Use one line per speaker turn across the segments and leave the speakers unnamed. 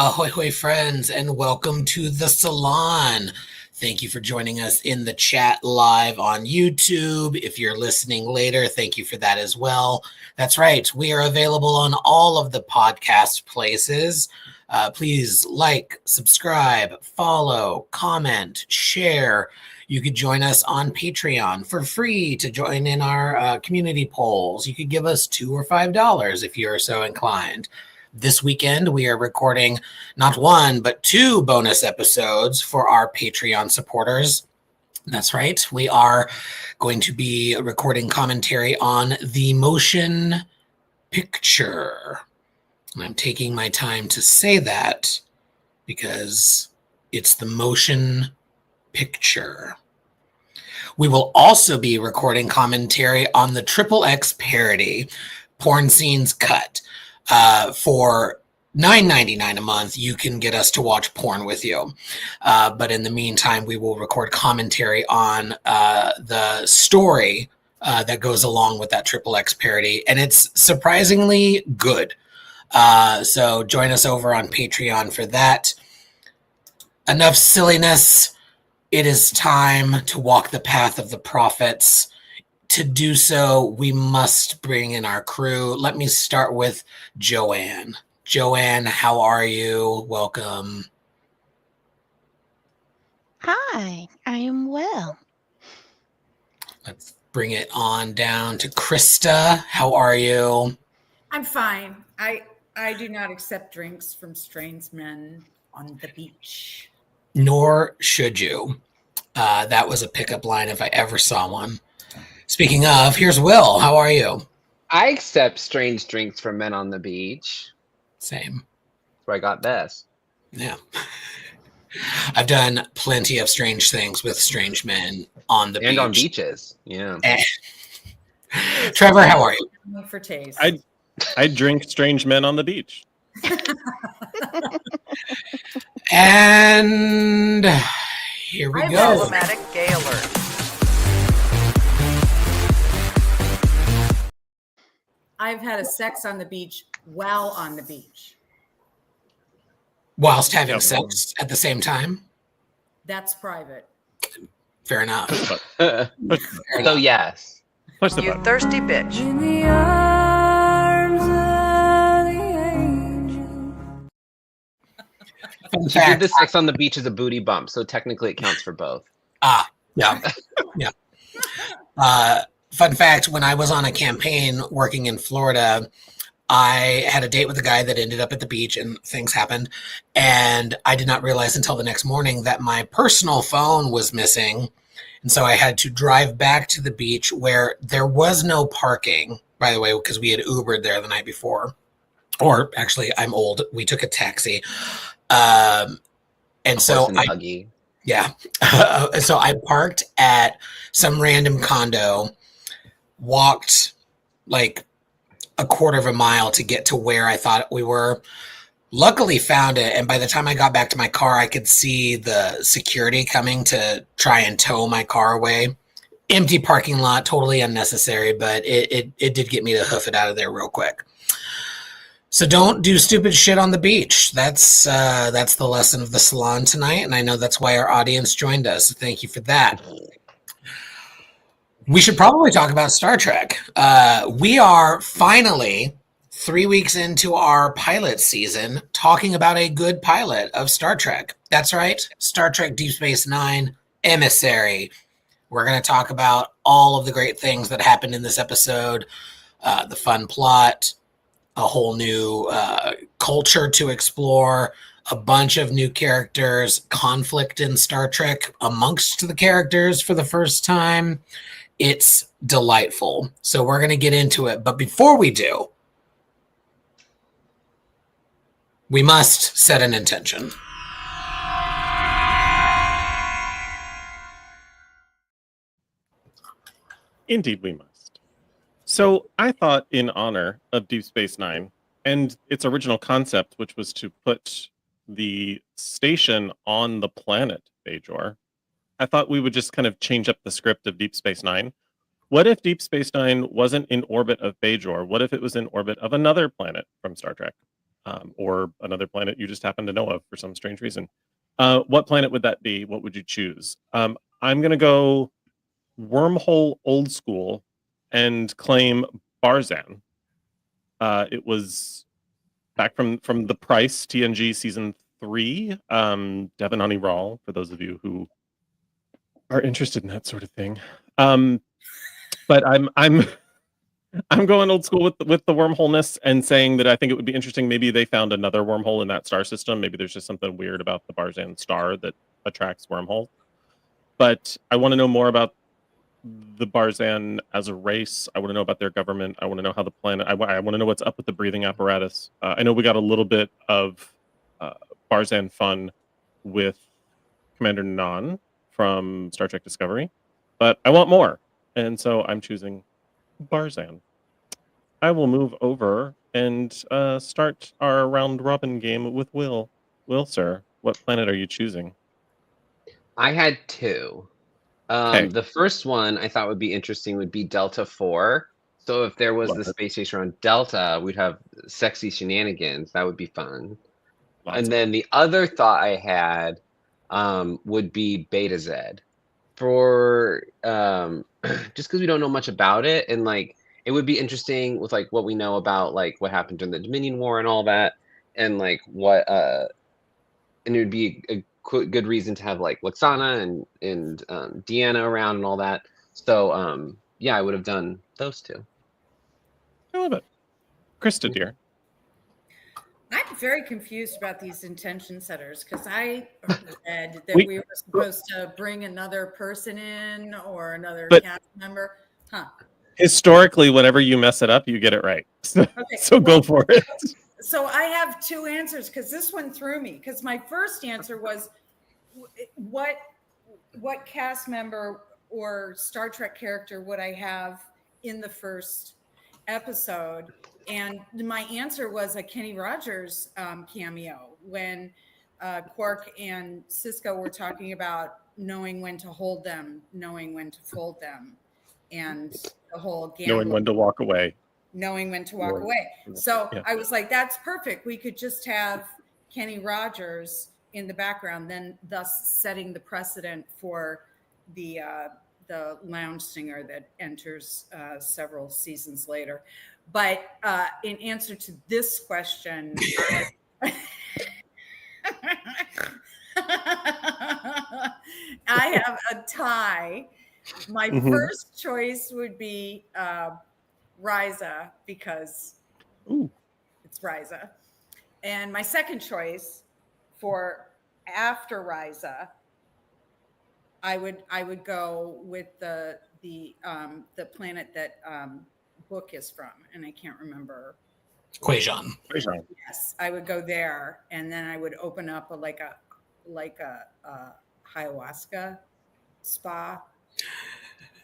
Ahoy, hoy, friends, and welcome to the Salon. Thank you for joining us in the chat live on YouTube. If you're listening later, thank you for that as well. That's right, we are available on all of the podcast places. Please like, subscribe, follow, comment, share. You could join us on Patreon for free to join in our community polls. You could give us $2 or $5 if you're so inclined. This weekend, we are recording not one, but 2 bonus episodes for our Patreon supporters. That's right. We are going to be recording commentary on the motion picture. And I'm taking my time to say that because it's the motion picture. We will also be recording commentary on the XXX parody, Porn Scenes Cut. For $9.99 a month, you can get us to watch porn with you. But in the meantime, we will record commentary on the story that goes along with that XXX parody, and it's surprisingly good. So join us over on Patreon for that. Enough silliness. It is time to walk the path of the prophets. To do so, we must bring in our crew. Let me start with Joanne. Joanne, how are you? Welcome.
Hi, I am well.
Let's bring it on down to Krista. How are you?
I'm fine. I do not accept drinks from strange men on the beach.
Nor should you. That was a pickup line if I ever saw one. Speaking of, here's Will. How are you?
I accept strange drinks from men on the beach.
Same.
That's where I got this.
Yeah. I've done plenty of strange things with strange men on the beach.
And on beaches. Yeah.
Trevor, how are you?
For taste.
I drink strange men on the beach.
And here we go.
Problematic gay alert.
I've had a sex on the beach while on the beach.
Whilst having sex at the same time?
That's private.
Fair enough.
So yes.
Push the
You
button.
thirsty bitch.
In the arms of the angel.
Fun
She did
fact.
the sex on the beach as a booty bump, so technically it counts for both.
Yeah. Fun fact, when I was on a campaign working in Florida, I had a date with a guy that ended up at the beach and things happened. And I did not realize until the next morning that my personal phone was missing. And so I had to drive back to the beach where there was no parking, by the way, because we had Ubered there the night before. Or actually, I'm old. We took a taxi. And so
Huggy.
yeah. So I parked at some random condo, walked like a quarter of a mile to get to where I thought we were. Luckily found it. And by the time I got back to my car, I could see the security coming to try and tow my car away. Empty parking lot, totally unnecessary, but it did get me to hoof it out of there real quick. So don't do stupid shit on the beach. That's the lesson of the Salon tonight, and I know that's why our audience joined us. So thank you for that. We should probably talk about Star Trek. We are finally 3 weeks into our pilot season talking about a good pilot of Star Trek. That's right, Star Trek Deep Space Nine, Emissary. We're going to talk about all of the great things that happened in this episode, the fun plot, a whole new culture to explore, a bunch of new characters, conflict in Star Trek amongst the characters for the first time. It's delightful. So we're going to get into it. But before we do, we must set an intention.
Indeed, we must. So I thought, in honor of Deep Space Nine and its original concept, which was to put the station on the planet Bajor, I thought we would just kind of change up the script of Deep Space Nine. What if Deep Space Nine wasn't in orbit of Bajor? What if it was in orbit of another planet from Star Trek? or another planet you just happen to know of for some strange reason. What planet would that be? What would you choose? I'm going to go wormhole old school and claim Barzan. It was back from The Price, TNG season 3. Devin Honey Rawl, for those of you who are interested in that sort of thing. But I'm going old school with the wormholeness and saying that I think it would be interesting. Maybe they found another wormhole in that star system. Maybe there's just something weird about the Barzan star that attracts wormholes. But I want to know more about the Barzan as a race. I want to know about their government. I want to know how the planet. I want to know what's up with the breathing apparatus. I know we got a little bit of Barzan fun with Commander Nan from Star Trek Discovery, but I want more, and so I'm choosing Barzan. I will move over and start our round robin game with Will. Will, sir, what planet are you choosing?
I had 2.
Okay.
The first one I thought would be interesting would be Delta 4. So if there was
Love
the
it.
space station around Delta, we'd have sexy shenanigans. That would be fun.
Lots
And
of
then the other thought I had would be Beta Z. For just because we don't know much about it, and like it would be interesting with like what we know about like what happened during the Dominion War and all that, and like what and it would be a good reason to have like Luxana and Deanna around and all that. So yeah, I would have done those 2.
I love it. Krista, dear.
I'm very confused about these intention setters because I read that we were supposed to bring another person in or another cast member. Huh.
Historically, whenever you mess it up, you get it right. So go for it.
So I have 2 answers because this one threw me. Because my first answer was, what cast member or Star Trek character would I have in the first episode? And my answer was a Kenny Rogers cameo when Quark and Cisco were talking about knowing when to hold them, knowing when to fold them, and the whole gamble.
Knowing when to walk away.
Knowing when to walk away. So yeah. I was like, that's perfect. We could just have Kenny Rogers in the background, then thus setting the precedent for the lounge singer that enters several seasons later. But in answer to this question, I have a tie. My first choice would be Ryza because it's Ryza. And my second choice for after Ryza, I would go with the planet that Book is from, and I can't remember.
Quajon.
Yes, I would go there, and then I would open up a ayahuasca spa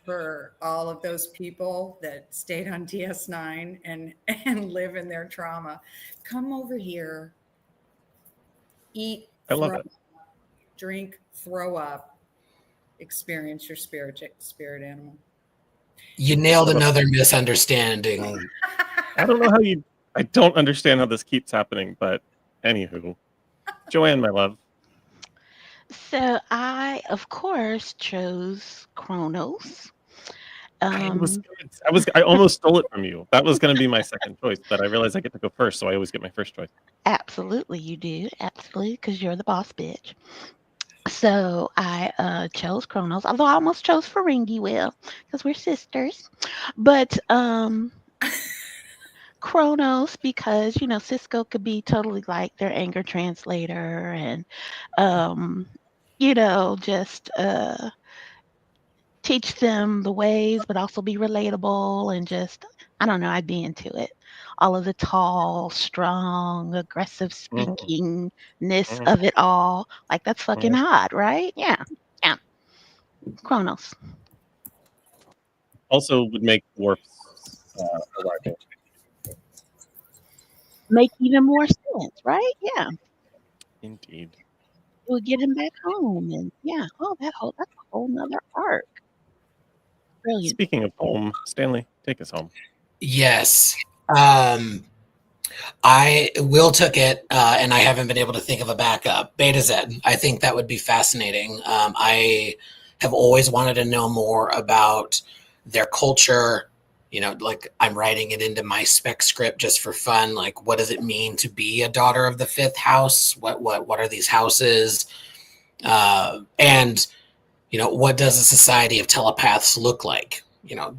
for all of those people that stayed on DS9 and live in their trauma. Come over here, eat,
love it.
Drink, throw up, experience your spirit animal.
You nailed another misunderstanding.
I don't know how I don't understand how this keeps happening, but anywho. Joanne, my love.
So I, of course, chose Kronos.
I almost stole it from you. That was going to be my second choice, but I realized I get to go first, so I always get my first choice.
Absolutely, you do. Absolutely, because you're the boss bitch. So I chose Kronos, although I almost chose Ferengi, Will, because we're sisters. But Kronos, because Cisco could be totally like their anger translator, and just teach them the ways, but also be relatable, and just I don't know, I'd be into it. All of the tall, strong, aggressive speakingness of it all. Like, that's fucking hot, right? Yeah. Kronos.
Also would make Worf's arrival
make even more sense, right? Yeah.
Indeed.
We'll get him back home, and that's a whole nother arc. Brilliant.
Speaking of home, Stanley, take us home.
Yes. Will took it, and I haven't been able to think of a backup. Beta Z. I think that would be fascinating. I have always wanted to know more about their culture. You know, like I'm writing it into my spec script just for fun. Like, what does it mean to be a daughter of the fifth house? What are these houses? And you know, what does a society of telepaths look like? You know,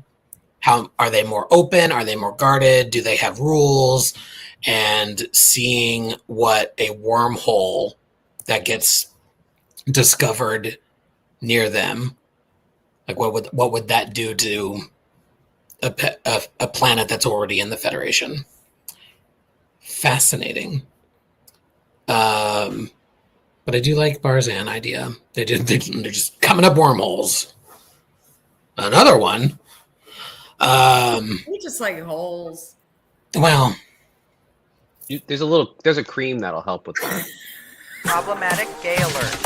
how are they more open? Are they more guarded? Do they have rules? And seeing what a wormhole that gets discovered near them, like what would that do to a planet that's already in the Federation? Fascinating. But I do like Barzan idea. They're just coming up wormholes. Another one.
We just like holes.
Well,
There's a cream that'll help with that.
Problematic gay alert.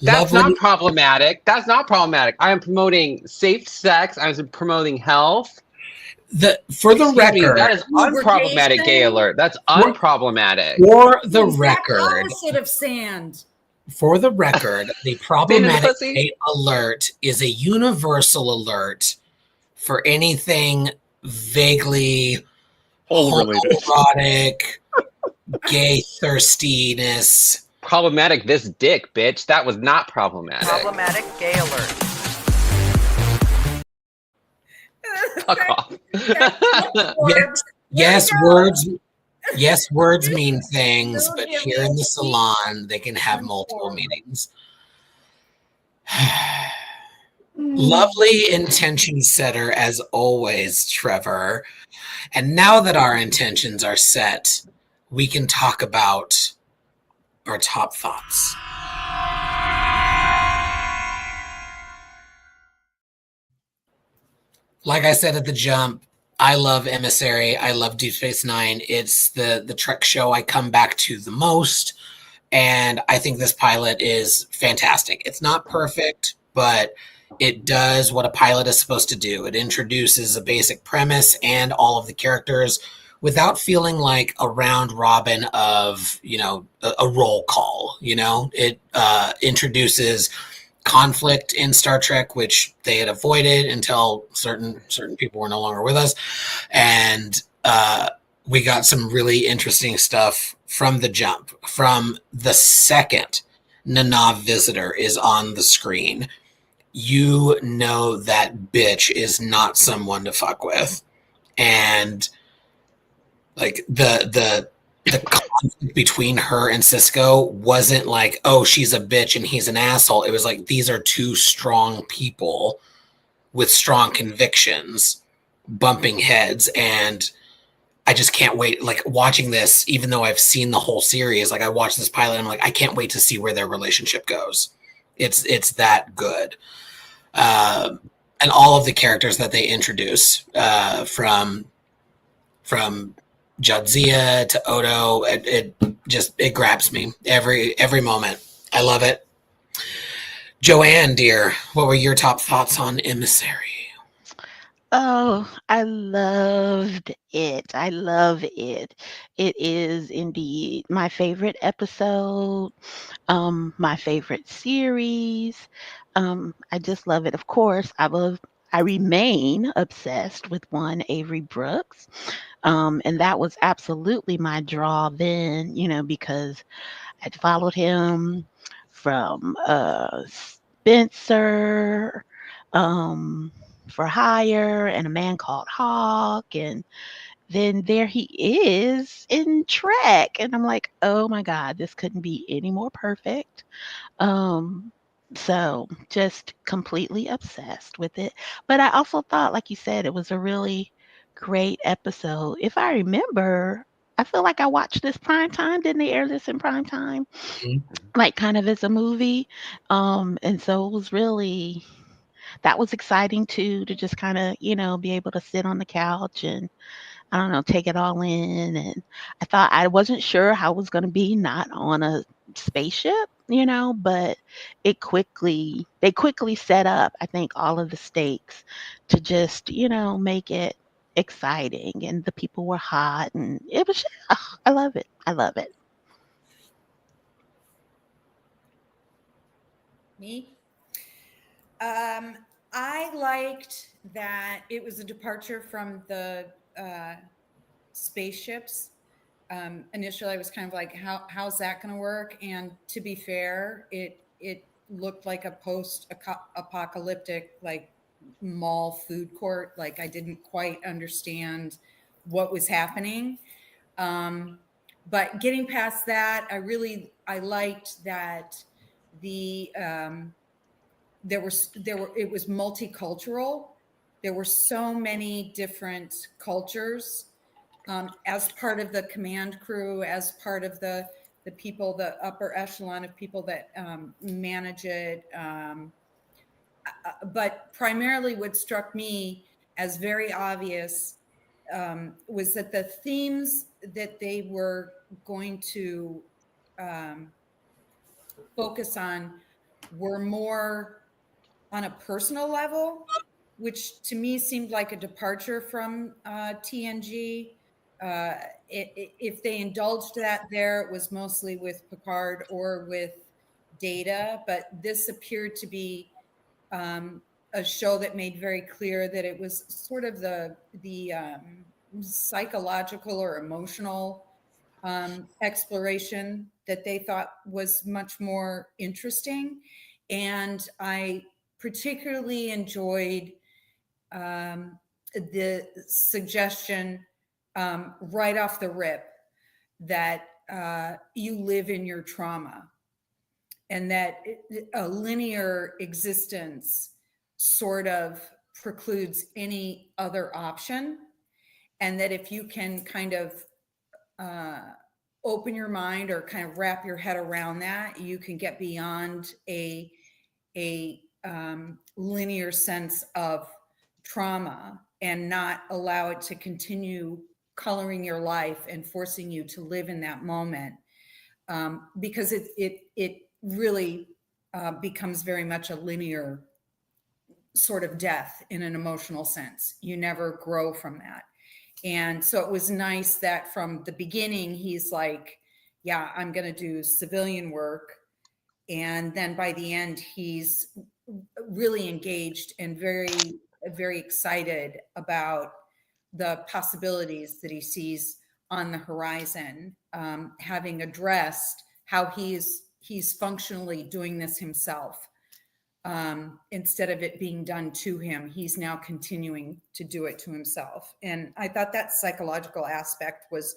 That's
lovely.
not problematic. That's not problematic. I am promoting safe sex. I am promoting health.
For the
Excuse me,
record,
that is unproblematic gay alert. That's unproblematic.
for the
Exact
record,
opposite of sand.
for the record, the problematic gay alert is a universal alert for anything vaguely
Related.
homoerotic, gay thirstiness.
Problematic this dick, bitch. That was not problematic.
Problematic gay alert.
Fuck off.
Yes, words mean things, but here in the salon, they can have multiple meanings. Lovely intention setter as always, Trevor. And now that our intentions are set, we can talk about our top thoughts. Like I said at the jump, I love Emissary. I love Deep Space Nine. It's the Trek show I come back to the most. And I think this pilot is fantastic. It's not perfect, but it does what a pilot is supposed to do. It introduces a basic premise and all of the characters without feeling like a round robin of, you know, a roll call. You know, it introduces conflict in Star Trek, which they had avoided until certain people were no longer with us. And we got some really interesting stuff from the jump. From the second Nana visitor is on the screen, you know that bitch is not someone to fuck with. And like the conflict between her and Cisco wasn't like, oh, she's a bitch and he's an asshole. It was like, these are two strong people with strong convictions bumping heads. And I just can't wait. Like watching this, even though I've seen the whole series, like I watched this pilot, I'm like, I can't wait to see where their relationship goes. It's that good. And all of the characters that they introduce, from Jadzia to Odo, it grabs me every moment. I love it. Joanne, dear, what were your top thoughts on Emissary?
Oh, I loved it. I love it. It is indeed my favorite episode, my favorite series. I just love it. Of course, I remain obsessed with one Avery Brooks. And that was absolutely my draw then, you know, because I'd followed him from Spencer, for Hire, and A Man Called Hawk, and then there he is in Trek, and I'm like, oh my God, this couldn't be any more perfect. So just completely obsessed with it. But I also thought, like you said, it was a really great episode. If I remember, I feel like I watched this prime time. Didn't they air this in prime time? Like kind of as a movie. And so it was really, that was exciting too, to just kind of, you know, be able to sit on the couch and I don't know, take it all in. And I wasn't sure how it was going to be not on a spaceship, but they quickly set up, I think, all of the stakes to just, make it exciting. And the people were hot, and it was, I love it. I love it.
Me? I liked that it was a departure from the spaceships. Initially, I was kind of like, how's that going to work? And to be fair, it looked like a post-apocalyptic like mall food court. Like I didn't quite understand what was happening. But getting past that, I liked that the it was multicultural. There were so many different cultures as part of the command crew, as part of the people, the upper echelon of people that manage it. But primarily what struck me as very obvious was that the themes that they were going to focus on were more on a personal level, which to me seemed like a departure from TNG. If they indulged that there, it was mostly with Picard or with Data, but this appeared to be a show that made very clear that it was sort of the psychological or emotional exploration that they thought was much more interesting. And I particularly enjoyed the suggestion right off the rip that you live in your trauma, and that a linear existence sort of precludes any other option. And that if you can kind of open your mind or kind of wrap your head around that, you can get beyond a linear sense of trauma and not allow it to continue coloring your life and forcing you to live in that moment, because it really becomes very much a linear sort of death in an emotional sense. You never grow from that. And so it was nice that from the beginning, he's like, yeah, I'm going to do civilian work. And then by the end, he's really engaged and very, very excited about the possibilities that he sees on the horizon, having addressed how he's functionally doing this himself. Instead of it being done to him, he's now continuing to do it to himself. And I thought that psychological aspect was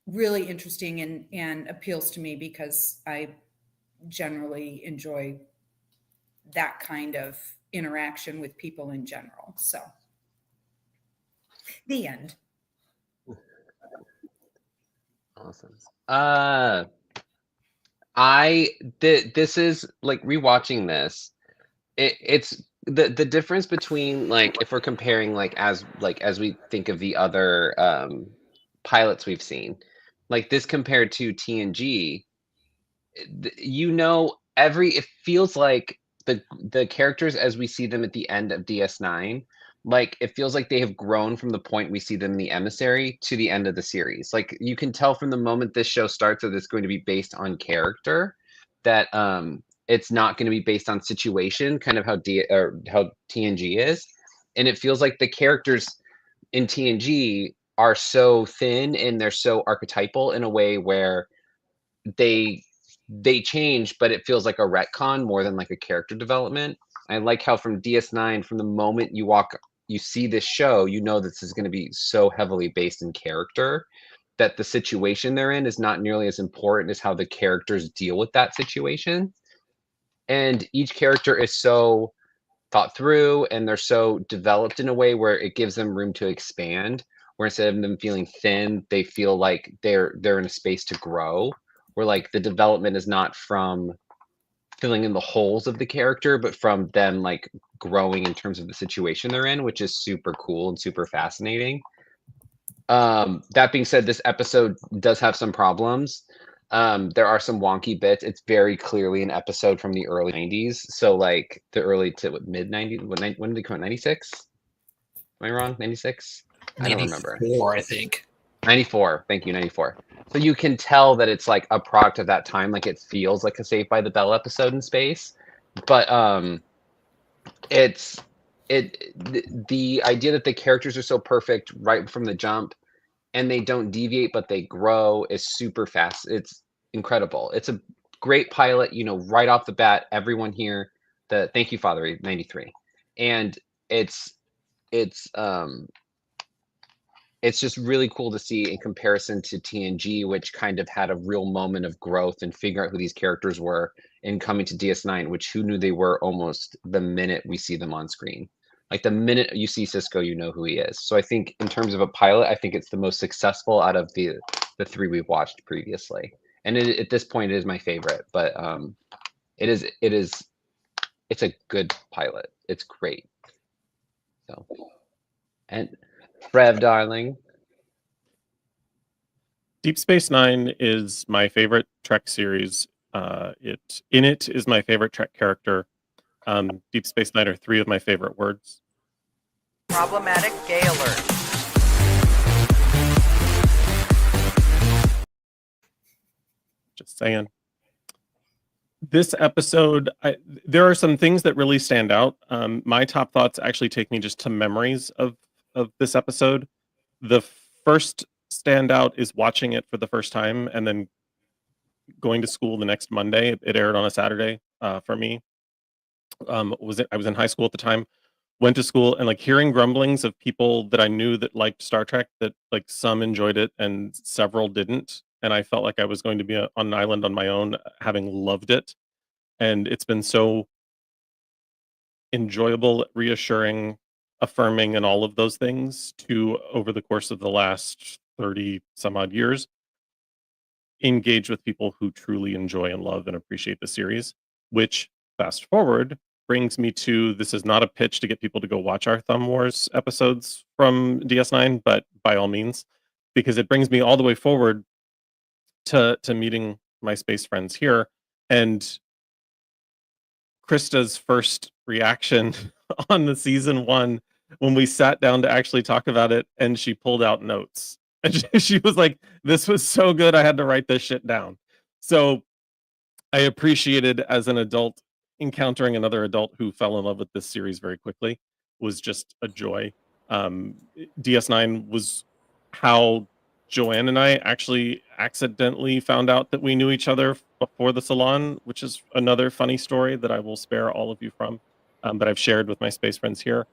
really interesting and appeals to me, because I generally enjoy that kind of interaction with people in general. So the end.
Awesome. This is like rewatching this. It's the difference between, like, if we're comparing as we think of the other pilots we've seen, like this compared to TNG, it feels like the characters as we see them at the end of DS9, like it feels like they have grown from the point we see them in the Emissary to the end of the series. Like you can tell from the moment this show starts that it's going to be based on character, that it's not going to be based on situation, kind of how TNG is. And it feels like the characters in TNG are so thin and they're so archetypal in a way where they change, but it feels like a retcon more than like a character development. I like how from DS9, from the moment you see this show, you know this is going to be so heavily based in character that the situation they're in is not nearly as important as how the characters deal with that situation. And each character is so thought through and they're so developed in a way where it gives them room to expand, where instead of them feeling thin, they feel like they're in a space to grow, where like the development is not from filling in the holes of the character, but from them like growing in terms of the situation they're in, which is super cool and super fascinating. That being said, this episode does have some problems. There are some wonky bits. It's very clearly an episode from the early 90s. So like the early to mid 90s. When did they come out? 96? Am I wrong? 96? I don't remember.
94, I think.
94. Thank you, 94. So you can tell that it's like a product of that time. Like it feels like a Saved by the Bell episode in space. But the idea that the characters are so perfect right from the jump and they don't deviate but they grow is super fast. It's incredible. It's a great pilot, right off the bat. Everyone here, thank you, Father 93. And it's just really cool to see in comparison to TNG, which kind of had a real moment of growth and figuring out who these characters were, and coming to DS9, which who knew they were almost the minute we see them on screen. Like the minute you see Cisco, you know who he is. So I think in terms of a pilot, I think it's the most successful out of the three we've watched previously. And at this point, it is my favorite. But it's a good pilot. It's great. So, and Rev, darling.
Deep Space Nine is my favorite Trek series. It is my favorite Trek character. Deep Space Nine are 3 of my favorite words.
Problematic gay alert.
Just saying. This episode, there are some things that really stand out. My top thoughts actually take me just to memories of this episode. The first standout is watching it for the first time and then going to school the next Monday. It aired on a Saturday for me. I was in high school at the time, went to school, and like hearing grumblings of people that I knew that liked Star Trek, that like some enjoyed it and several didn't. And I felt like I was going to be on an island on my own, having loved it. And it's been so enjoyable, reassuring, affirming, and all of those things over the course of the last 30 some odd years, engage with people who truly enjoy and love and appreciate the series, which, fast forward, brings me to, this is not a pitch to get people to go watch our Thumb Wars episodes from DS9, but by all means, because it brings me all the way forward to meeting my space friends here. And Krista's first reaction on the season 1 when we sat down to actually talk about it, and she pulled out notes. And she was like, this was so good, I had to write this shit down. So I appreciated, as an adult, encountering another adult who fell in love with this series very quickly was just a joy. DS9 was how Joanne and I actually accidentally found out that we knew each other before the Salon, which is another funny story that I will spare all of you from, but I've shared with my space friends here.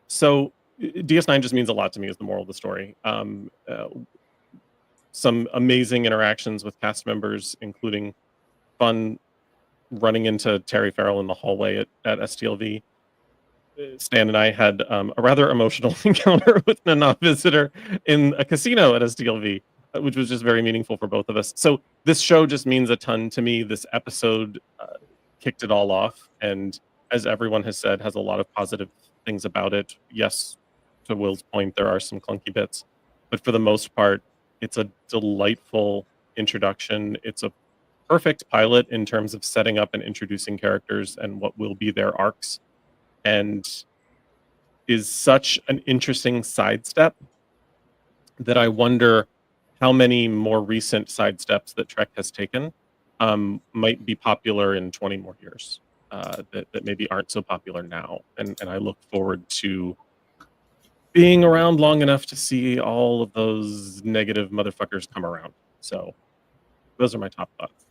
So DS9 just means a lot to me, is the moral of the story. Some amazing interactions with cast members, including fun running into Terry Farrell in the hallway at STLV. Stan and I had a rather emotional encounter with a non-visitor in a casino at STLV, which was just very meaningful for both of us. So this show just means a ton to me. This episode kicked it all off, and as everyone has said, has a lot of positive things about it. Yes, to Will's point, there are some clunky bits, but for the most part, it's a delightful introduction. It's a perfect pilot in terms of setting up and introducing characters and what will be their arcs, and is such an interesting sidestep that I wonder how many more recent sidesteps that Trek has taken might be popular in 20 more years, that maybe aren't so popular now. And I look forward to being around long enough to see all of those negative motherfuckers come around. So those are my top thoughts.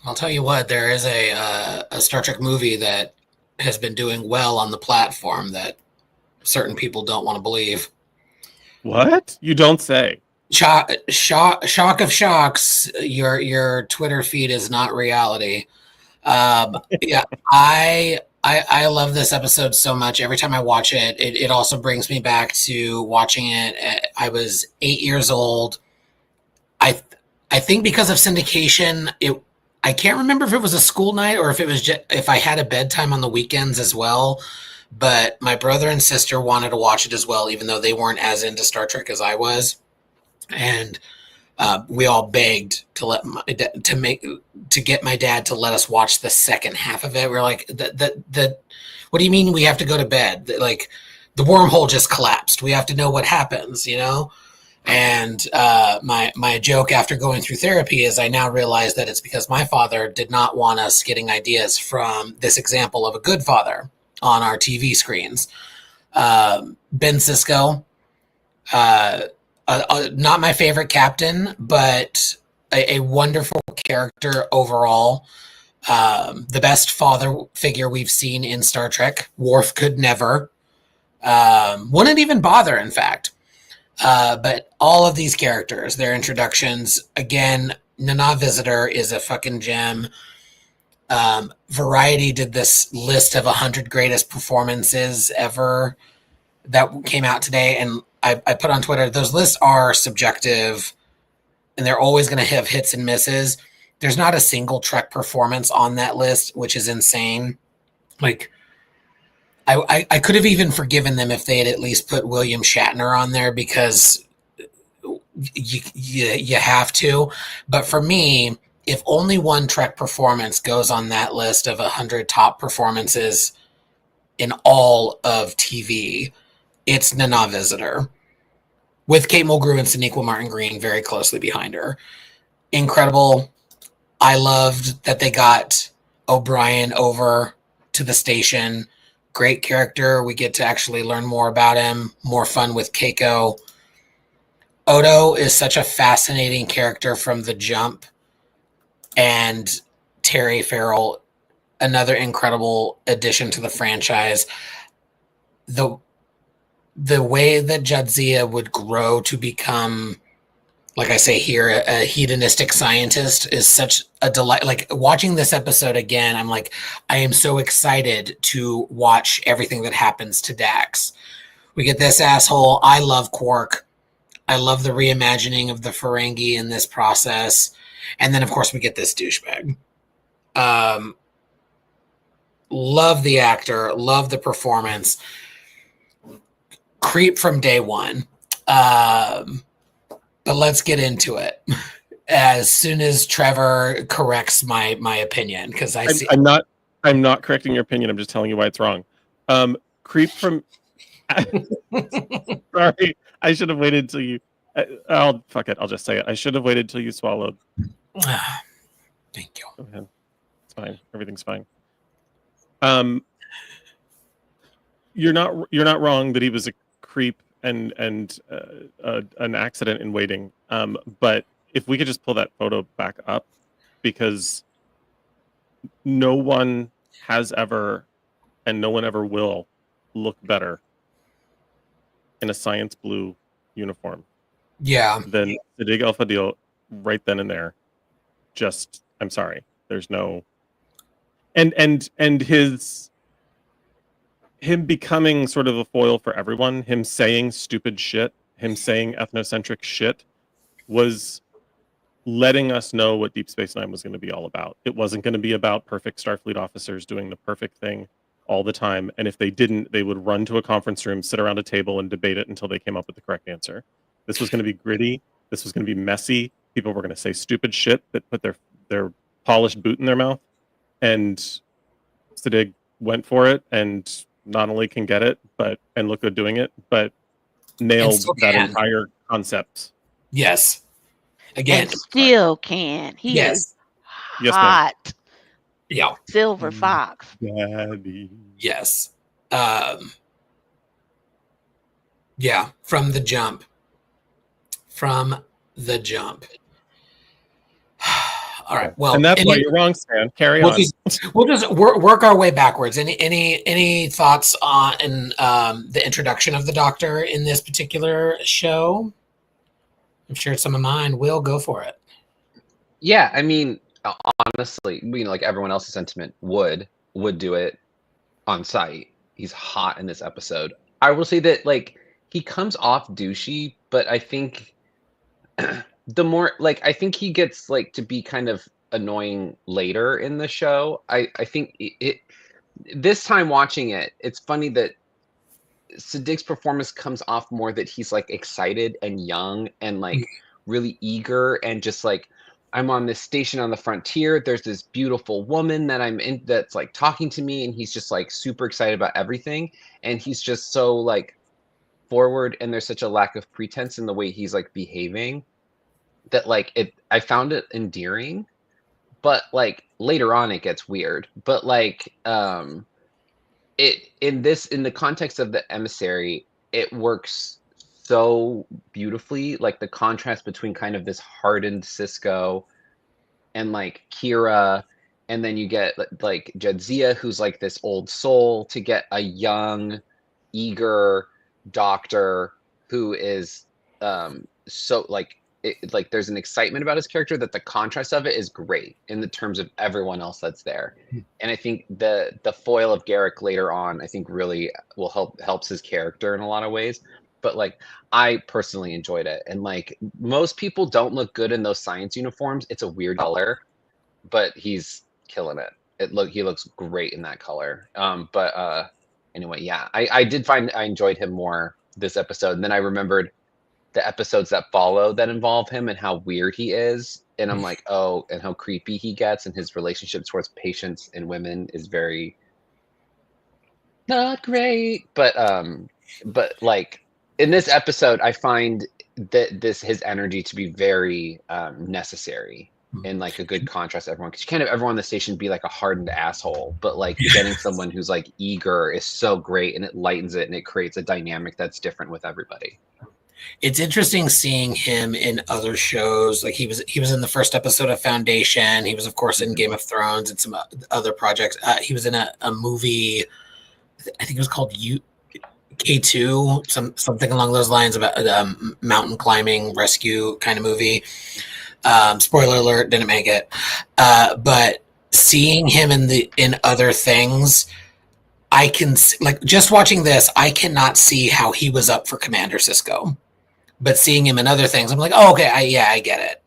I'll tell you what, there is a Star Trek movie that has been doing well on the platform that certain people don't want to believe.
What? You don't say.
Shock of shocks. Your Twitter feed is not reality. Yeah, I love this episode so much. Every time I watch it, it also brings me back to watching it. I was 8 years old. I think because of syndication, I can't remember if it was a school night or if it was just if I had a bedtime on the weekends as well. But my brother and sister wanted to watch it as well, even though they weren't as into Star Trek as I was. And we all begged to let to get my dad to let us watch the second half of it. We're like, what do you mean we have to go to bed? Like, the wormhole just collapsed. We have to know what happens, you know? And my joke after going through therapy is I now realize that it's because my father did not want us getting ideas from this example of a good father on our TV screens. Ben Sisko, not my favorite captain, but a wonderful character overall. The best father figure we've seen in Star Trek. Worf could never. Wouldn't even bother, in fact. But all of these characters, their introductions, again, Nana Visitor is a fucking gem. Variety did this list of 100 greatest performances ever that came out today, and I put on Twitter, those lists are subjective, and they're always going to have hits and misses. There's not a single Trek performance on that list, which is insane. Like, I could have even forgiven them if they had at least put William Shatner on there, because you have to. But for me, if only one Trek performance goes on that list of 100 top performances in all of TV, it's Nana Visitor, with Kate Mulgrew and Sonequa Martin Green very closely behind her. Incredible. I loved that they got O'Brien over to the station. Great character. We get to actually learn more about him. More fun with Keiko. Odo is such a fascinating character from the jump. And Terry Farrell, another incredible addition to the franchise. The way that Jadzia would grow to become, like I say here, a hedonistic scientist is such a delight. Like, watching this episode again, I'm like, I am so excited to watch everything that happens to Dax. We get this asshole. I love Quark. I love the reimagining of the Ferengi in this process. And then, of course, we get this douchebag. Love the actor. Love the performance. Creep from day one. But let's get into it. As soon as Trevor corrects my opinion, because I'm
not correcting your opinion. I'm just telling you why it's wrong. Creep from. Sorry, I should have waited till you. Fuck it. I'll just say it. I should have waited till you swallowed.
Thank you.
Go ahead. It's fine. Everything's fine. You're not wrong that he was a creep and an accident in waiting. But if we could just pull that photo back up, because no one has ever, and no one ever will, look better in a science blue uniform.
Yeah.
Than Siddig El-Fadil right then and there. Just, I'm sorry. There's no, and him becoming sort of a foil for everyone, him saying stupid shit, him saying ethnocentric shit, was letting us know what Deep Space Nine was going to be all about. It wasn't going to be about perfect Starfleet officers doing the perfect thing all the time, and if they didn't, they would run to a conference room, sit around a table, and debate it until they came up with the correct answer. This was going to be gritty. This was going to be messy. People were going to say stupid shit that put their polished boot in their mouth, and Siddig went for it, and not only can get it, and look good doing it, but nailed that entire concept.
Yes. Again.
And still can. He is hot.
Yeah.
Silver Fox.
Daddy.
Yes. Yeah. From the jump. All right. Well,
and that's why you're wrong, Stan. Carry on.
We'll just work our way backwards. Any thoughts on the introduction of the Doctor in this particular show? I'm sure some of mine will go for it.
Yeah, I mean, honestly, like everyone else's sentiment would do it on site. He's hot in this episode. I will say that, like, he comes off douchey, but I think the more, like, I think he gets, like, to be kind of annoying later in the show. I think this time watching it, it's funny that Siddiq's performance comes off more that he's like excited and young and like really eager and just like, I'm on this station on the frontier. There's this beautiful woman that I'm in that's like talking to me, and he's just like super excited about everything. And he's just so like forward, and there's such a lack of pretense in the way he's like behaving that like I found it endearing. But like later on it gets weird. But like it in the context of the emissary, it works so beautifully, like the contrast between kind of this hardened Cisco and like Kira, and then you get like Jadzia, who's like this old soul, to get a young, eager doctor who is so like like there's an excitement about his character that the contrast of it is great in the terms of everyone else that's there. And I think the foil of Garrick later on, I think really helps his character in a lot of ways. But like I personally enjoyed it, and like most people don't look good in those science uniforms. It's a weird color, but he's killing it. He looks great in that color. Anyway, yeah, I did find I enjoyed him more this episode, and then I remembered the episodes that follow that involve him and how weird he is, and I'm like, oh, and how creepy he gets, and his relationship towards patients and women is very not great. But like in this episode, I find that his energy to be very necessary and like a good contrast to everyone, because you can't have everyone on the station be like a hardened asshole, but like getting someone who's like eager is so great, and it lightens it and it creates a dynamic that's different with everybody.
It's interesting seeing him in other shows. Like he was in the first episode of Foundation. He was, of course, in Game of Thrones and some other projects. He was in a movie, I think it was called K2, something along those lines, about a mountain climbing rescue kind of movie. Spoiler alert, didn't make it. But seeing him in other things, I can like just watching this, I cannot see how he was up for Commander Cisco. But seeing him in other things, I'm like, oh, okay, I get it.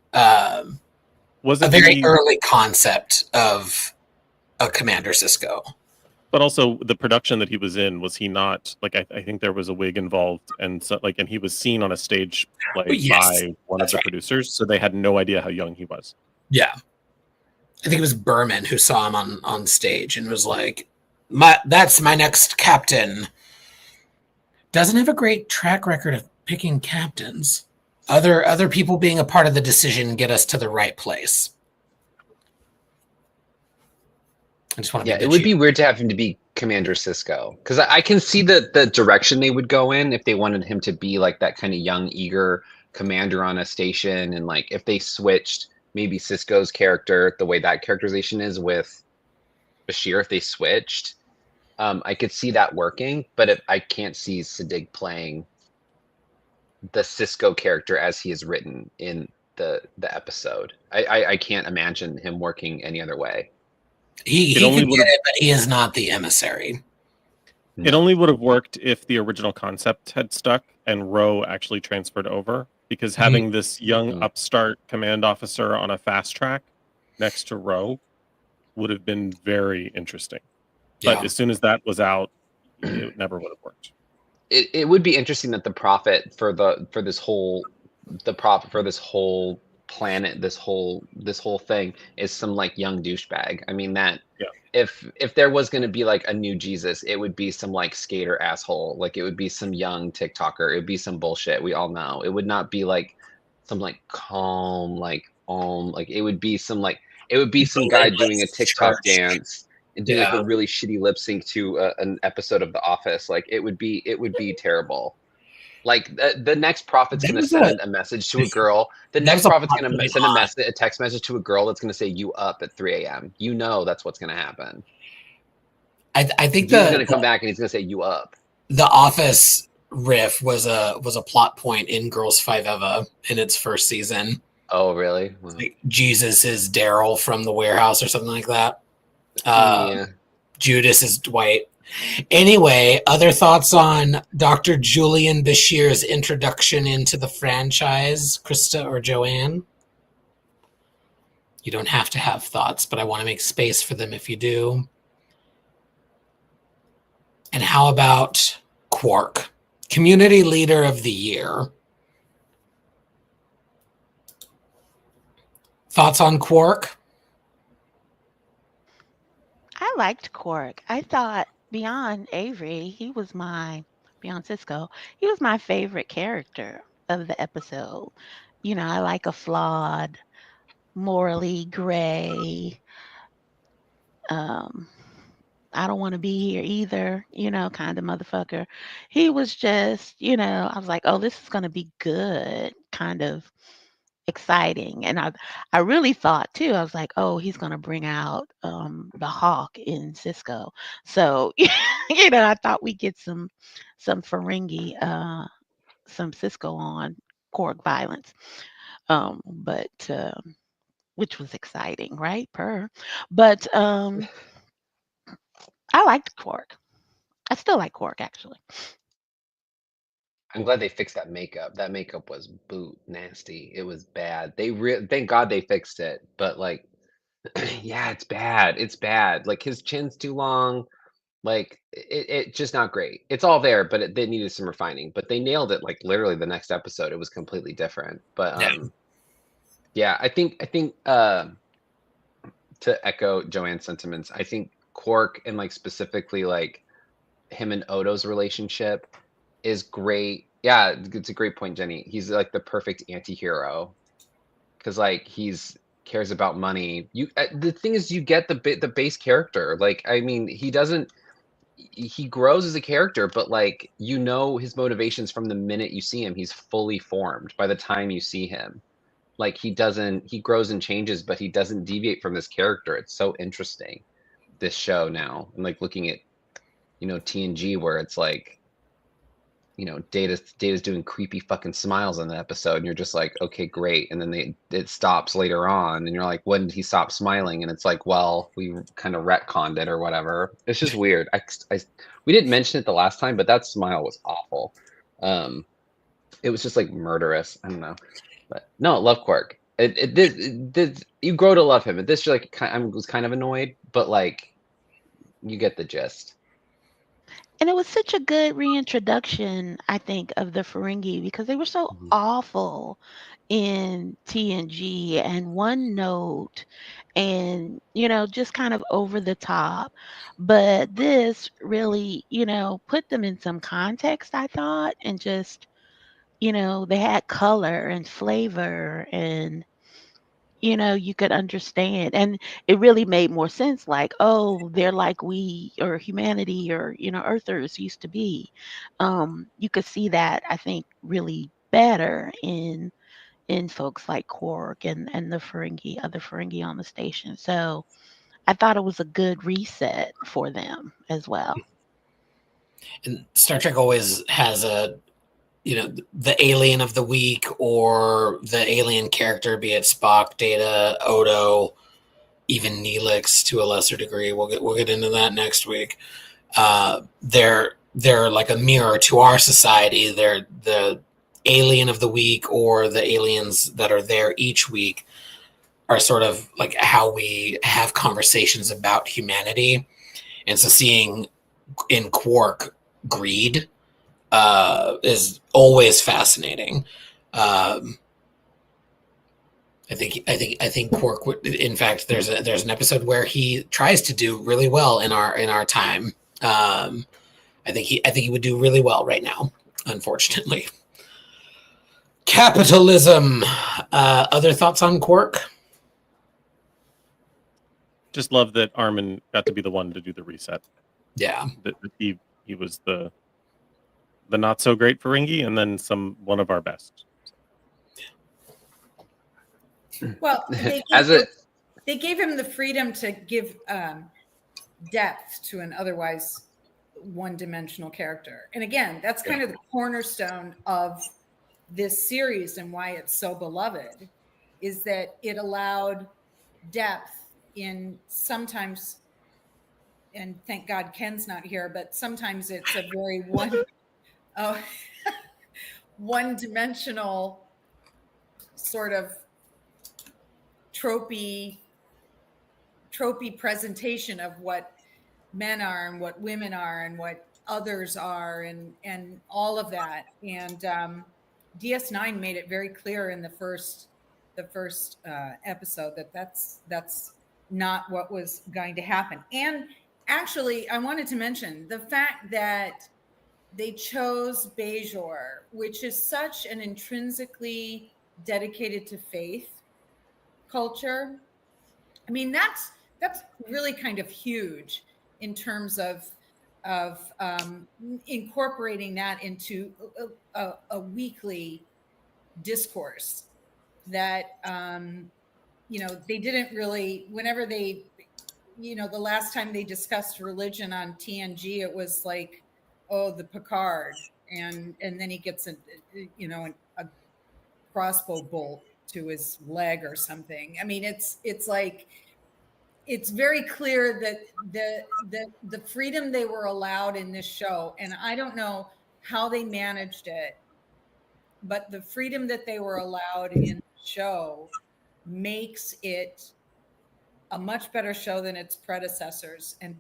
Was it a very early concept of a Commander Cisco?
But also the production that he was in, was he not like? I think there was a wig involved, and so like, and he was seen on a stage play by one of the producers, so they had no idea how young he was.
Yeah, I think it was Berman who saw him on stage and was like, "That's my next captain." Doesn't have a great track record of picking captains. Other people being a part of the decision get us to the right place. I just want to
it would be weird to have him to be Commander Cisco, because I can see the direction they would go in if they wanted him to be like that kind of young, eager commander on a station, and like if they switched maybe Cisco's character, the way that characterization is with Bashir, if they switched, I could see that working, but I can't see Siddiq playing the Cisco character as he is written in the episode. I can't imagine him working any other way.
He could get it, but he is not the emissary.
It only would have worked if the original concept had stuck and Roe actually transferred over, because having this young upstart command officer on a fast track next to Roe would have been very interesting. But as soon as that was out, it never would have worked.
It would be interesting that the prophet for this whole planet, this whole thing is some like young douchebag. I mean, that if there was going to be like a new Jesus, it would be some like skater asshole. Like it would be some young TikToker. It would be some bullshit. We all know. It would not be like some like calm, like it would be some guy doing a TikTok dance and doing like a really shitty lip sync to an episode of The Office. Like it would be terrible. Like the next prophet's going to send a message to a girl. The next prophet's going to send a text message to a girl that's going to say "you up" at 3 a.m. You know that's what's going to happen.
I think
he's going to come back and he's going to say "you up."
The Office riff was a plot point in Girls 5 Eva in its first season.
Oh, really? Wow.
Like Jesus is Daryl from The Warehouse or something like that. Judas is Dwight. Anyway, other thoughts on Dr. Julian Bashir's introduction into the franchise, Krista or Joanne? You don't have to have thoughts, but I want to make space for them if you do. And how about Quark, Community Leader of the Year? Thoughts on Quark?
I liked Quark. I thought beyond Cisco, he was my favorite character of the episode. I like a flawed, morally gray, um, I don't want to be here either, kind of motherfucker. He was just, I was like, oh, this is going to be good, kind of exciting. And I really thought too, I was like, oh, he's going to bring out the hawk in Cisco. So, I thought we'd get some Ferengi, some Cisco on Korg violence. But which was exciting, right? But I liked Quark. I still like Quark, actually.
I'm glad they fixed that makeup. That makeup was boot nasty. It was bad. Thank God they fixed it. But like, yeah, it's bad. It's bad. Like his chin's too long. Like it just not great. It's all there, but they needed some refining. But they nailed it. Like literally the next episode, it was completely different. But
Yeah.
yeah, I think to echo Joanne's sentiments, I think Quark and like specifically like him and Odo's relationship is great. Yeah, it's a great point, Jenny. He's like the perfect anti-hero because like he's cares about money. The thing is, you get the base character. Like, I mean, he grows as a character, but like his motivations from the minute you see him. He's fully formed by the time you see him. Like he grows and changes, but he doesn't deviate from this character. It's so interesting, this show now, and like looking at TNG, where it's like Data's doing creepy fucking smiles in the episode, and you're just like, okay, great. And then it stops later on, and you're like, when did he stop smiling? And it's like, well, we kind of retconned it or whatever. It's just weird. We didn't mention it the last time, but that smile was awful. It was just like murderous. I don't know, but no, love Quark. You grow to love him. At this, I was kind of annoyed, but like, you get the gist.
And it was such a good reintroduction, I think, of the Ferengi because they were so awful in TNG and One Note and, just kind of over the top. But this really, put them in some context, I thought, and just, they had color and flavor and you could understand. And it really made more sense like, oh, they're like we or humanity or, Earthers used to be. You could see that, I think, really better in folks like Quark and the other Ferengi on the station. So I thought it was a good reset for them as well.
And Star Trek always has the alien of the week or the alien character, be it Spock, Data, Odo, even Neelix to a lesser degree. We'll get into that next week. They're like a mirror to our society. They're the alien of the week, or the aliens that are there each week are sort of like how we have conversations about humanity. And so seeing in Quark greed is always fascinating. I think Quark would, in fact, there's an episode where he tries to do really well in our time. I think he would do really well right now, unfortunately. Capitalism. Other thoughts on Quark?
Just love that Armin got to be the one to do the reset.
Yeah.
That he was the not so great Ferengi, and then one of our best.
Well, they gave him the freedom to give depth to an otherwise one-dimensional character. And again, that's kind of the cornerstone of this series and why it's so beloved, is that it allowed depth in sometimes, and thank God Ken's not here, but sometimes it's a very one-dimensional sort of tropey presentation of what men are and what women are and what others are and all of that. And DS9 made it very clear in the first episode that that's not what was going to happen. And actually, I wanted to mention the fact that they chose Bajor, which is such an intrinsically dedicated to faith culture. I mean, that's really kind of huge in terms of incorporating that into a weekly discourse that they didn't really, whenever they, the last time they discussed religion on TNG, it was like, oh, the Picard, and then he gets a crossbow bolt to his leg or something. I mean, it's like, it's very clear that the freedom they were allowed in this show, and I don't know how they managed it, but the freedom that they were allowed in the show makes it a much better show than its predecessors. And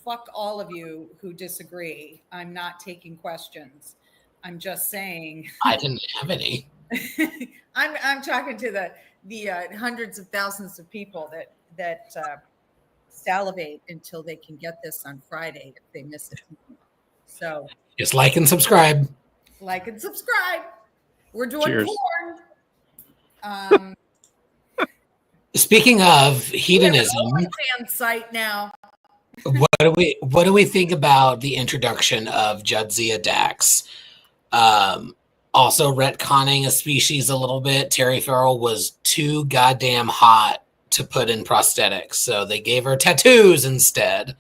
fuck all of you who disagree. I'm not taking questions. I'm just saying.
I didn't have any.
I'm talking to the hundreds of thousands of people that salivate until they can get this on Friday if they miss it. So
just like and subscribe.
Like and subscribe. We're doing
Cheers.
porn.
Speaking of hedonism,
fan site now.
what do we think about the introduction of Jadzia Dax? Also retconning a species a little bit. Terry Farrell was too goddamn hot to put in prosthetics, so they gave her tattoos instead.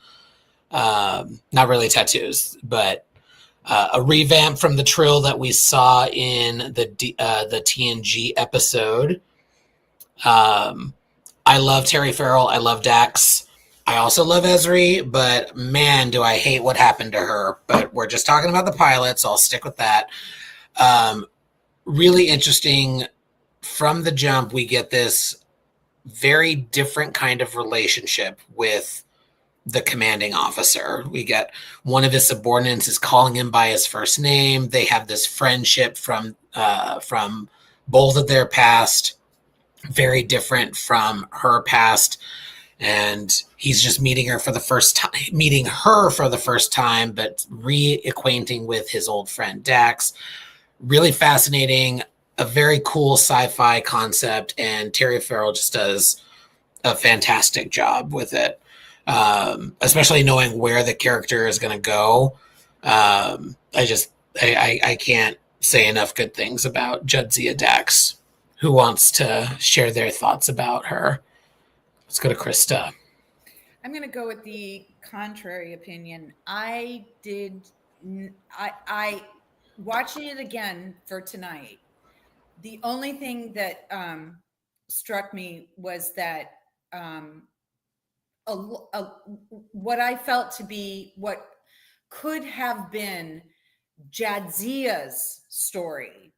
Not really tattoos, but a revamp from the Trill that we saw in the TNG episode. I love Terry Farrell. I love Dax. I also love Ezri, but man, do I hate what happened to her. But we're just talking about the pilot, so I'll stick with that. Really interesting. From the jump, we get this very different kind of relationship with the commanding officer. We get one of his subordinates is calling him by his first name. They have this friendship from both of their past, very different from her past. And he's just meeting her for the first time, but reacquainting with his old friend Dax. Really fascinating, a very cool sci-fi concept, and Terry Farrell just does a fantastic job with it. Especially knowing where the character is going to go. I can't say enough good things about Jadzia Dax. Who wants to share their thoughts about her? Let's go to Krista.
I'm going to go with the contrary opinion. I watching it again for tonight. The only thing that struck me was that what I felt to be what could have been Jadzia's story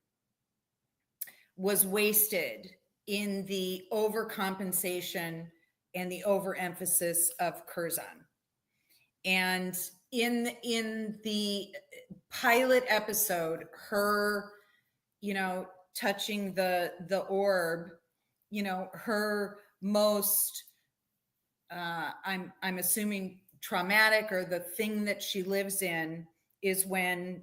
was wasted in the overcompensation and the overemphasis of Curzon. And in the pilot episode, her, touching the orb, her most I'm assuming traumatic, or the thing that she lives in, is when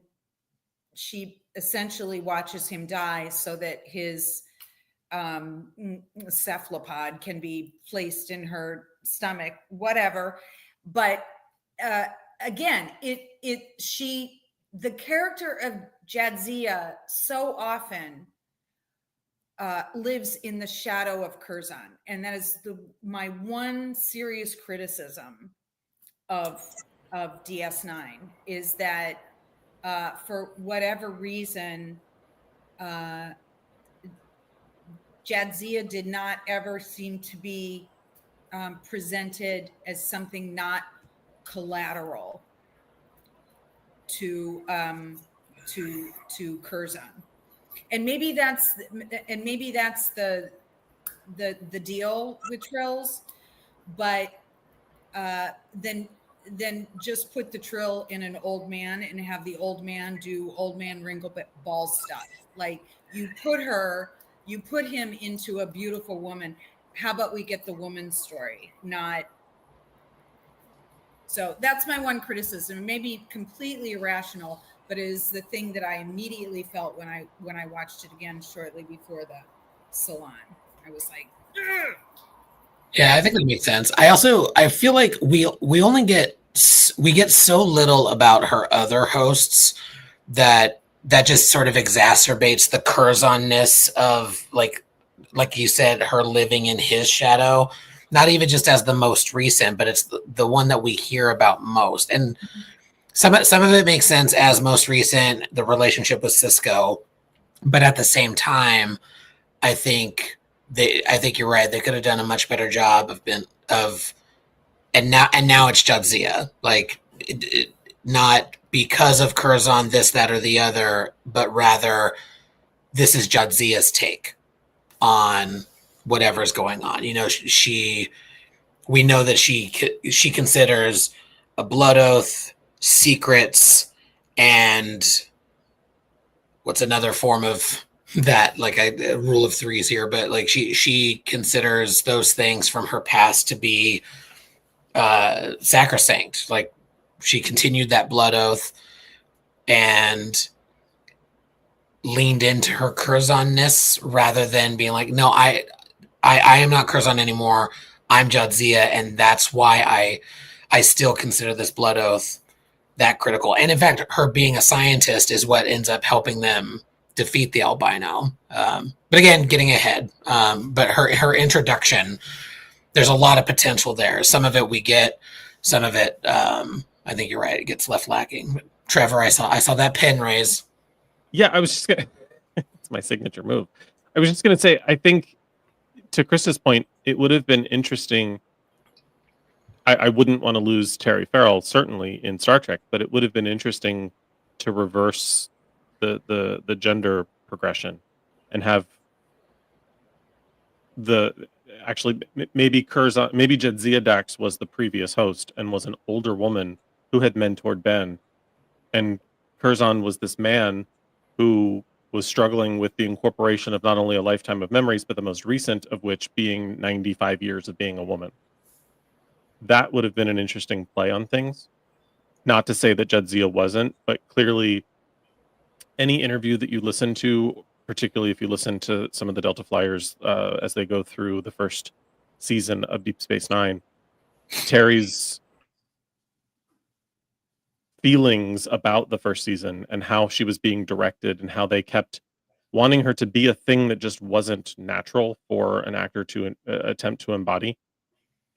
she essentially watches him die so that his cephalopod can be placed in her stomach, whatever. But again, the character of Jadzia so often lives in the shadow of Curzon, and that is my one serious criticism of DS9 is that for whatever reason, Jadzia did not ever seem to be presented as something not collateral to Curzon. And maybe that's the the deal with Trills, but then just put the Trill in an old man and have the old man do old man wrinkle ball stuff. Like you put him into a beautiful woman. How about we get the woman's story, not. So that's my one criticism. It may be completely irrational, but it is the thing that I immediately felt when I watched it again shortly before the Salon. I was like, ugh.
Yeah, I think that makes sense. I feel like we get so little about her other hosts that just sort of exacerbates the Curzon-ness of like you said, her living in his shadow. Not even just as the most recent, but it's the one that we hear about most. And some of it makes sense as most recent, the relationship with Cisco, but at the same time, I think you're right. They could have done a much better job and now it's Jadzia. Like not because of Curzon, this, that, or the other, but rather this is Jadzia's take on whatever's going on. You know, we know that she considers a blood oath, secrets, and what's another form of that, like a rule of threes here, but like she considers those things from her past to be sacrosanct. Like she continued that blood oath and leaned into her Curzon-ness rather than being like, no, I am not Curzon anymore. I'm Jadzia, and that's why I still consider this blood oath that critical. And in fact, her being a scientist is what ends up helping them defeat the albino. But again, getting ahead. But her introduction, there's a lot of potential there. Some of it we get, some of it, I think you're right, it gets left lacking. But Trevor, I saw that pen raise.
Yeah, I was just gonna. It's my signature move. I was just gonna say, I think to Krista's point, it would have been interesting. I wouldn't want to lose Terry Farrell certainly in Star Trek, but it would have been interesting to reverse the gender progression and have maybe Curzon, maybe Jadzia Dax was the previous host and was an older woman who had mentored Ben, and Curzon was this man who was struggling with the incorporation of not only a lifetime of memories, but the most recent of which being 95 years of being a woman. That would have been an interesting play on things. Not to say that Jadzia wasn't, but clearly any interview that you listen to, particularly if you listen to some of the Delta Flyers as they go through the first season of Deep Space Nine, Terry's feelings about the first season and how she was being directed and how they kept wanting her to be a thing that just wasn't natural for an actor to attempt to embody.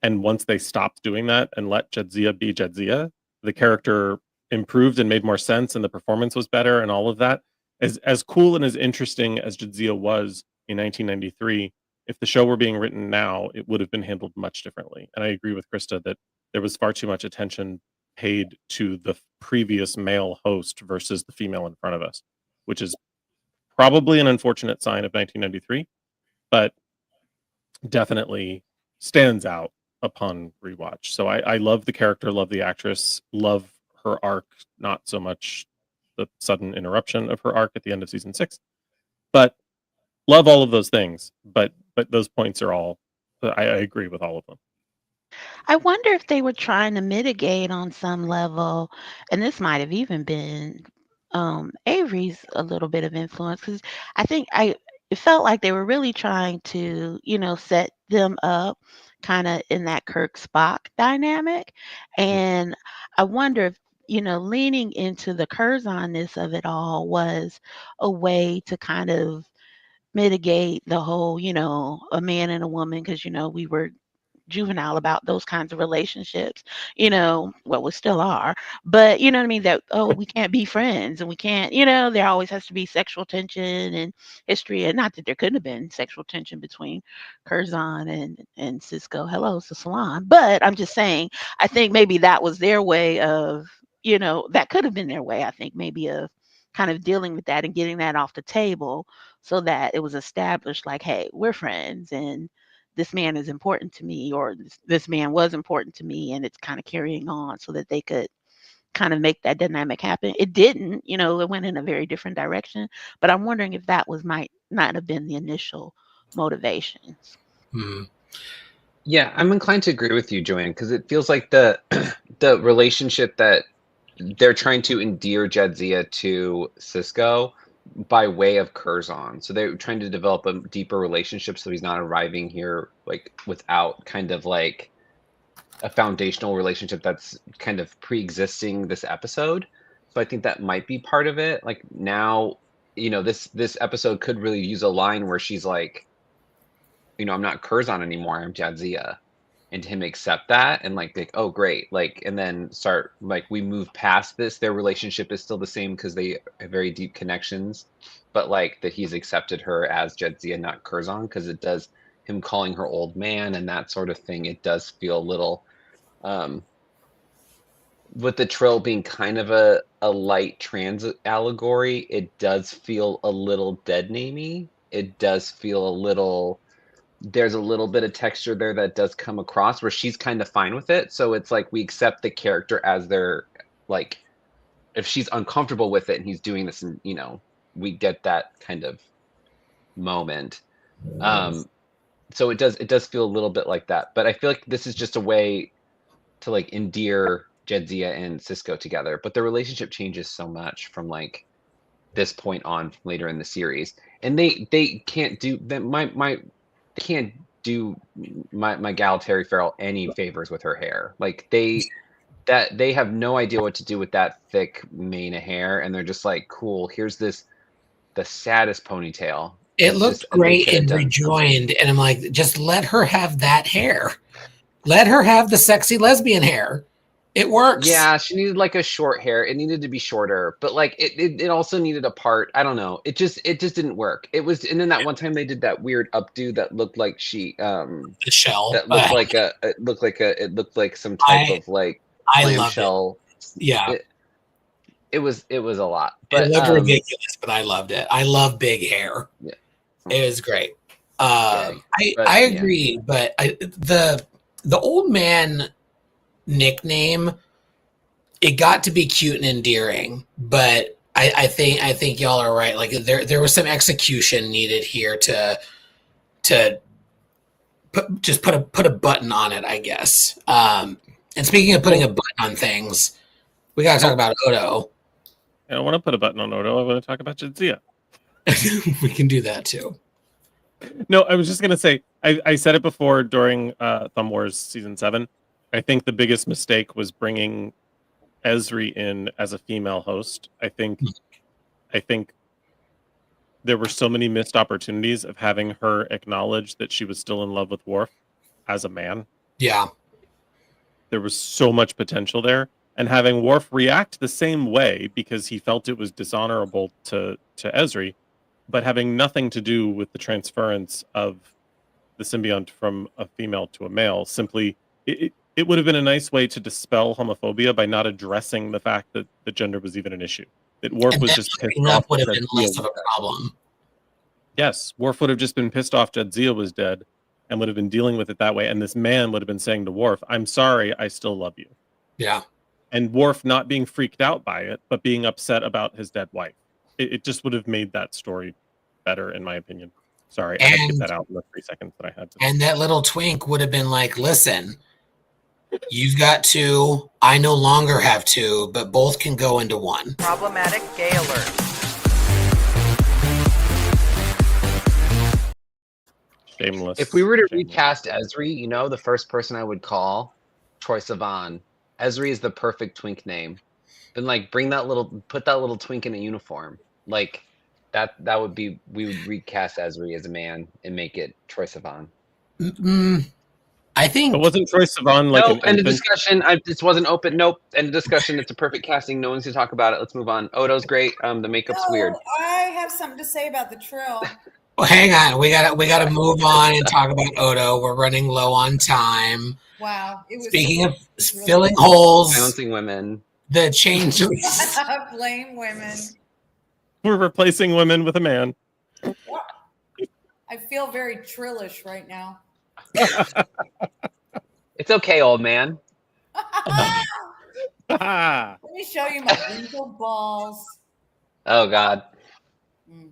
And once they stopped doing that and let Jadzia be Jadzia, the character improved and made more sense and the performance was better and all of that. As cool and as interesting as Jadzia was in 1993, if the show were being written now, it would have been handled much differently. And I agree with Krista that there was far too much attention paid to the previous male host versus the female in front of us, which is probably an unfortunate sign of 1993, but definitely stands out upon rewatch. So I love the character, love the actress, love her arc, not so much the sudden interruption of her arc at the end of season 6, but love all of those things. But those points are all, I agree with all of them.
I wonder if they were trying to mitigate on some level, and this might have even been Avery's a little bit of influence, because I think it felt like they were really trying to, set them up kind of in that Kirk Spock dynamic. And I wonder if, leaning into the Curzon-ness of it all was a way to kind of mitigate the whole, a man and a woman, because, we were juvenile about those kinds of relationships, well, we still are, but you know what I mean, that, oh, we can't be friends and we can't, there always has to be sexual tension and history. And not that there couldn't have been sexual tension between Curzon and Cisco. Hello, it's a Salon. But I'm just saying, I think maybe that was their way of, that could have been their way, I think, maybe of kind of dealing with that and getting that off the table so that it was established like, hey, we're friends and this man is important to me, or this man was important to me, and it's kind of carrying on so that they could kind of make that dynamic happen. It didn't, it went in a very different direction, but I'm wondering if that might not have been the initial motivations.
Yeah, I'm inclined to agree with you, Joanne, because it feels like the the relationship that they're trying to endear Jadzia to Cisco by way of Curzon. So they're trying to develop a deeper relationship so he's not arriving here like without kind of like a foundational relationship that's kind of pre-existing this episode. So I think that might be part of it. Like now, this episode could really use a line where she's like, I'm not Curzon anymore, I'm Jadzia. And to him accept that and like, oh great, like, and then start like we move past this. Their relationship is still the same because they have very deep connections, but like that he's accepted her as Jadzia, not Curzon, because it does him calling her old man and that sort of thing. It does feel a little with the Trill being kind of a light transit allegory, it does feel a little dead namey. It does feel a little, there's a little bit of texture there that does come across where she's kind of fine with it. So it's like we accept the character as they're like, if she's uncomfortable with it and he's doing this, and we get that kind of moment. So it does feel a little bit like that. But I feel like this is just a way to like endear Jadzia and Cisco together. But the relationship changes so much from like this point on later in the series, and they can't do that. They can't do my gal Terry Farrell any favors with her hair. Like they have no idea what to do with that thick mane of hair, and they're just like, cool, here's the saddest ponytail.
It looked great and rejoined, and I'm like, just let her have that hair. Let her have the sexy lesbian hair. It works.
Yeah, she needed like a short hair. It needed to be shorter, but like it also needed a part. I don't know. It just didn't work. It was, and then that one time they did that weird updo that looked like the
shell.
That looked like it looked like some type of like clamshell.
Yeah.
It was a lot. But
it looked ridiculous, but I loved it. I love big hair.
Yeah.
It was great. I agree, but the old man nickname, it got to be cute and endearing, but I think y'all are right. Like there was some execution needed here to put a button on it, I guess. And speaking of putting a button on things, we got to talk about Odo.
I don't want to put a button on Odo. I want to talk about Jadzia.
We can do that too.
No, I was just going to say, I said it before during Thumb Wars Season 7. I think the biggest mistake was bringing Ezri in as a female host. I think there were so many missed opportunities of having her acknowledge that she was still in love with Worf as a man.
Yeah.
There was so much potential there. And having Worf react the same way because he felt it was dishonorable to Ezri, but having nothing to do with the transference of the symbiont from a female to a male. Simply, it would have been a nice way to dispel homophobia by not addressing the fact that the gender was even an issue. That Worf was just pissed off.
Would have been less of a problem.
Yes, Worf would have just been pissed off Jadzia was dead and would have been dealing with it that way. And this man would have been saying to Worf, I'm sorry, I still love you.
Yeah.
And Worf not being freaked out by it, but being upset about his dead wife. It just would have made that story better, in my opinion. Sorry, I had to get that out in the 3 seconds that I had to.
And that little twink would have been like, listen, you've got two. I no longer have two, but both can go into one.
Problematic gay alert.
Shameless.
If we were to recast Ezri, the first person I would call Troy Sivan. Ezri is the perfect twink name. Then like put that little twink in a uniform. Like that would be, we would recast Ezri as a man and make it Troy Sivan.
I think.
But wasn't Troy Sivan like
nope, end of discussion. This wasn't open. Nope. End of discussion. It's a perfect casting. No one's to talk about it. Let's move on. Odo's great. The makeup's weird.
I have something to say about the Trill.
Well, hang on. We gotta move on and talk about Odo. We're running low on time.
Wow.
Speaking of filling holes,
silencing women.
The change.
Blame women.
We're replacing women with a man.
Well, I feel very trillish right now.
It's okay, old man.
Let me show you my wrinkled balls.
Oh God.
Mm.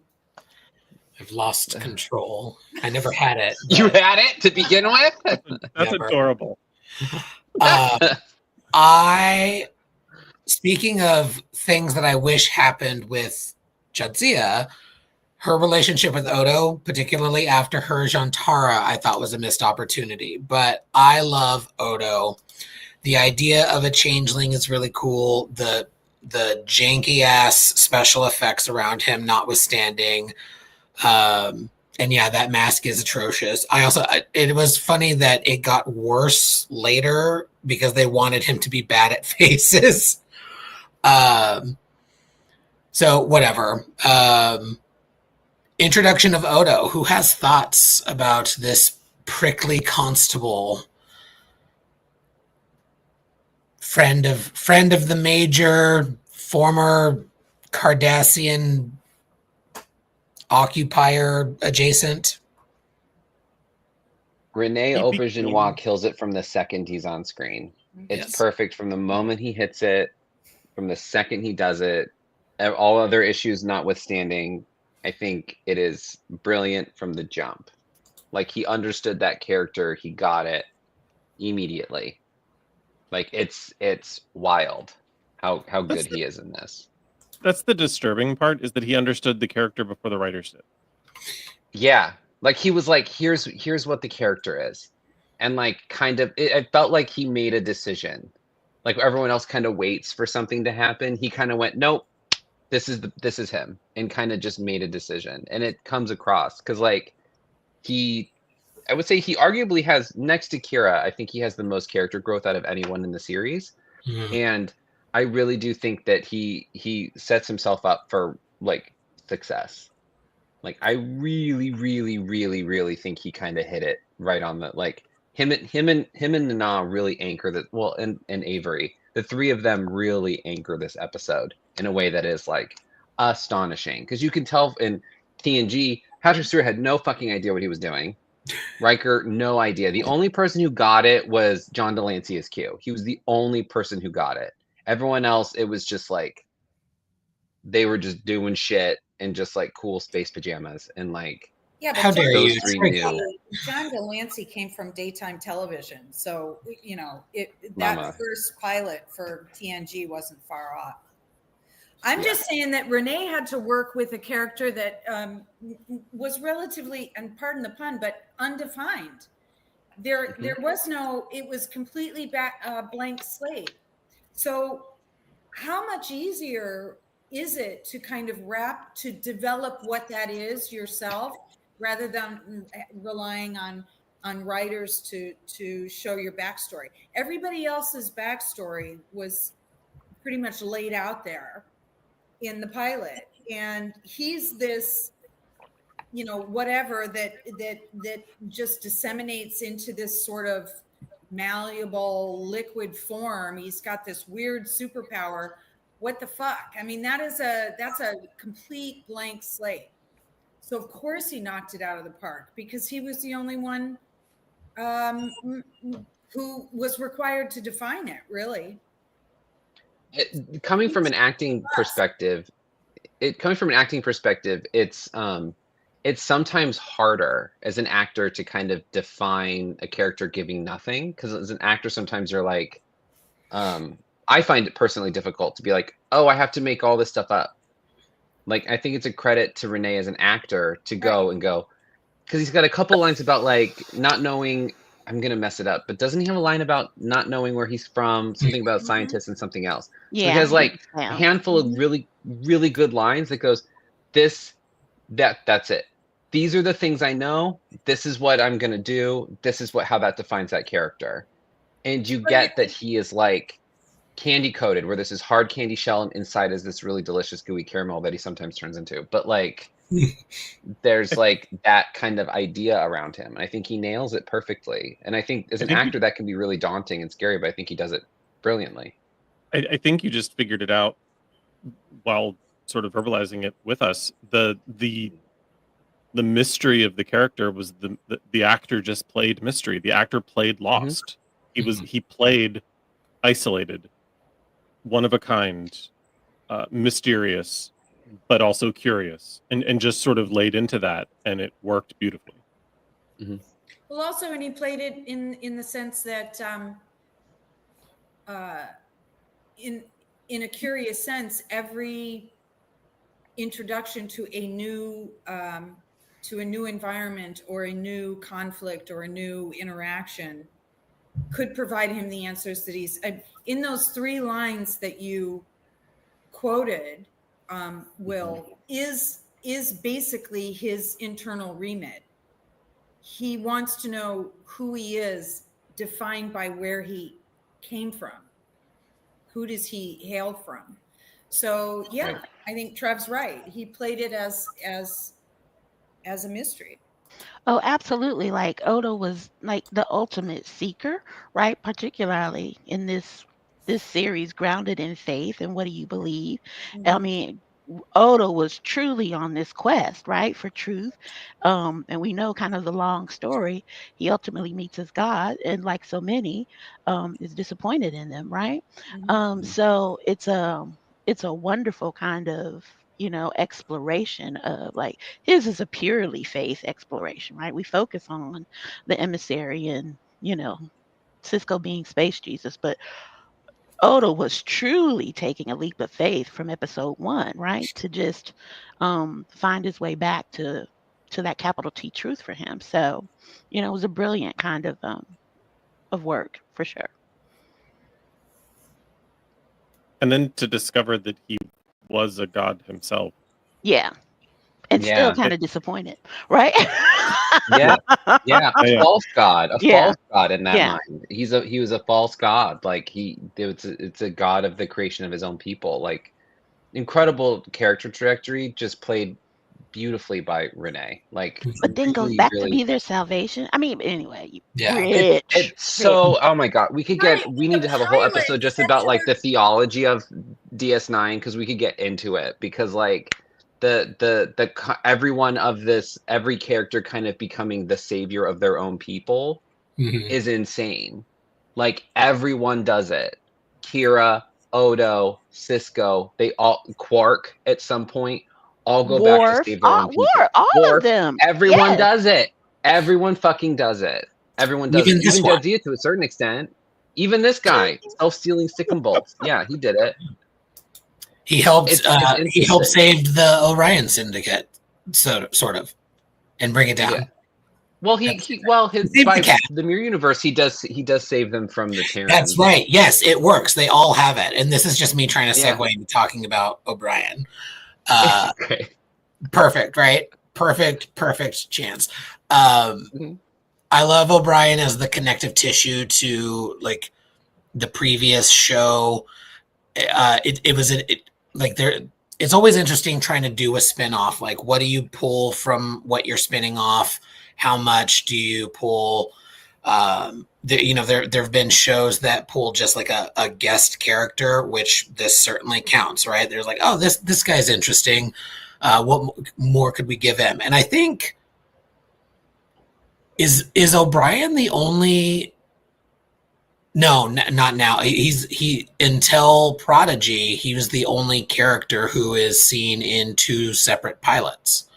I've lost control. I never had it.
You
but
had it to begin with?
That's
never.
adorable.
Speaking of things that I wish happened with Jadzia, her relationship with Odo, particularly after her Jantara, I thought was a missed opportunity. But I love Odo. The idea of a changeling is really cool. The janky ass special effects around him notwithstanding. And yeah, that mask is atrocious. It was funny that it got worse later because they wanted him to be bad at faces. So whatever. Introduction of Odo. Who has thoughts about this prickly constable? Friend of the Major, former Cardassian occupier adjacent.
Rene
He
Auberginois
became-
kills it from the second he's on screen. It's
Yes.
perfect from the moment he hits it, from the second he does it. All other issues notwithstanding, I think it is brilliant from the jump. Like he understood that character, he got it immediately. Like it's wild how good he is in this.
That's the disturbing part, is that he understood the character before the writers did.
Yeah, like he was like, here's what the character is, and like kind of it felt like he made a decision. Like everyone else kind of waits for something to happen, he kind of went, nope, this is him, and kind of just made a decision, and it comes across because like I would say he arguably has, next to Kira, I think he has the most character growth out of anyone in the series. And I really do think that he sets himself up for like success. Like I really, really, really, really think he kind of hit it right on the like him and Nana really anchor that. Well, and Avery, the three of them really anchor this episode in a way that is like astonishing, because you can tell in TNG, Patrick Stewart had no fucking idea what he was doing. Riker, no idea. The only person who got it was John Delancey as Q. He was the only person who got it. Everyone else, it was just like they were just doing shit in just like cool space pajamas, and like
Yeah, but
How dare
John
you?
three
It's
knew.
John Delancey came from daytime television, so you know
Mama.
that first pilot for TNG wasn't far off. I'm
Yeah.
just saying that Renee had to work with a character that was relatively, and pardon the pun, but undefined. There was no. It was completely blank slate. So, how much easier is it to kind of to develop what that is yourself, rather than relying on writers to show your backstory? Everybody else's backstory was pretty much laid out there in the pilot, and he's this, you know, whatever that just disseminates into this sort of malleable liquid form. He's got this weird superpower. What the fuck? I mean, that's a complete blank slate. So of course he knocked it out of the park, because he was the only one who was required to define it, really.
Coming from an acting perspective, it's sometimes harder as an actor to kind of define a character giving nothing, because as an actor sometimes you're like, I find it personally difficult to be like, oh, I have to make all this stuff up. Like I think it's a credit to Renee as an actor to go and go, because he's got a couple lines about like not knowing, I'm gonna mess it up, but doesn't he have a line about not knowing where he's from, something about scientists and something else? So he has like a handful of really, really good lines that goes, that's it. These are the things I know. This is what I'm gonna do. This is how that defines that character. And you get that he is like candy coated, where this is hard candy shell and inside is this really delicious gooey caramel that he sometimes turns into. But like there's like that kind of idea around him. And I think he nails it perfectly. And I think as an actor that can be really daunting and scary, but I think he does it brilliantly.
I think you just figured it out while sort of verbalizing it with us. The the mystery of the character was the actor just played mystery. The actor played lost. He played isolated, one of a kind, mysterious, but also curious, and just sort of laid into that, and it worked beautifully.
Well, also, and he played it in the sense that, in a curious sense, every introduction to a new environment or a new conflict or a new interaction could provide him the answers that he's in those 3 lines that you quoted. Will is basically his internal remit. He wants to know who he is, defined by where he came from. Who does he hail from? So yeah, right. I think Trev's right. He played it as a mystery.
Oh, absolutely. Like Odo was like the ultimate seeker, right? Particularly in this series, grounded in faith and what do you believe? I mean, Odo was truly on this quest, right, for truth. And we know kind of the long story. He ultimately meets his God, and like so many, is disappointed in them, right? So it's a wonderful kind of, exploration of, like, his is a purely faith exploration, right? We focus on the emissary and, Cisco being space Jesus, but Odo was truly taking a leap of faith from episode 1, right? To just find his way back to that capital T truth for him. So, it was a brilliant kind of work for sure.
And then to discover that he was a god himself.
Yeah. And still kind of disappointed, right?
Yeah. A false god. False god in that mind. He was a false god. Like it's a god of the creation of his own people. Like, incredible character trajectory, just played beautifully by Renee. Like,
but then goes back to be their salvation. I mean, anyway,
it's so, oh my god, we need to have a whole episode just about like the theology of DS9, because we could get into it, because like every character kind of becoming the savior of their own people is insane. Like, everyone does it. Kira, Odo, Cisco, they all, Quark at some point, all go back to save their own people.
All of them.
Everyone does it. Everyone fucking does it. Everyone does it. Even Jadzia to a certain extent. Even this guy, self-stealing stick and bolts. Yeah, he did it.
He helped. He helped save the Orion Syndicate, sort of, and bring it down.
Yeah. Well, the Mirror Universe, he does save them from the Terrans.
That's right. Yes, it works. They all have it, and this is just me trying to segue into talking about O'Brien.
Okay.
Perfect, right? Perfect chance. I love O'Brien as the connective tissue to like the previous show. It's always interesting trying to do a spin-off. Like, what do you pull from what you're spinning off? How much do you pull? There have been shows that pull just like a guest character, which this certainly counts, right? There's like, oh, this guy's interesting. What more could we give him? And I think is O'Brien the only? No, not now. He until Prodigy, he was the only character who is seen in 2 separate pilots.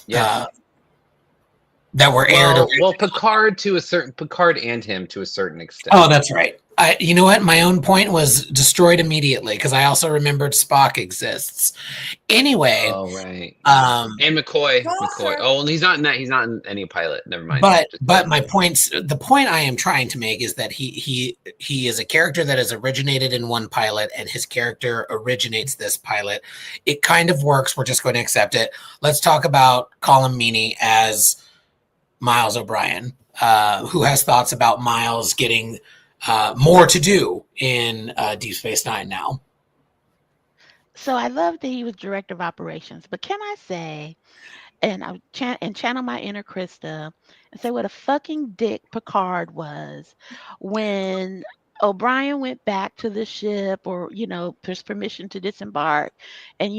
Yeah.
That were aired.
Well, Picard and him to a certain extent.
Oh, that's right. You know what? My own point was destroyed immediately because I also remembered Spock exists. Anyway.
Oh, right. And McCoy. Oh, and he's not in that. He's not in any pilot. Never mind.
But the point I am trying to make is that he is a character that has originated in one pilot, and his character originates this pilot. It kind of works. We're just going to accept it. Let's talk about Colm Meaney as Miles O'Brien, who has thoughts about Miles getting more to do in Deep Space Nine now.
So I love that he was director of operations, but can I say, and I channel my inner Krista and say what a fucking dick Picard was when O'Brien went back to the ship, or his permission to disembark, and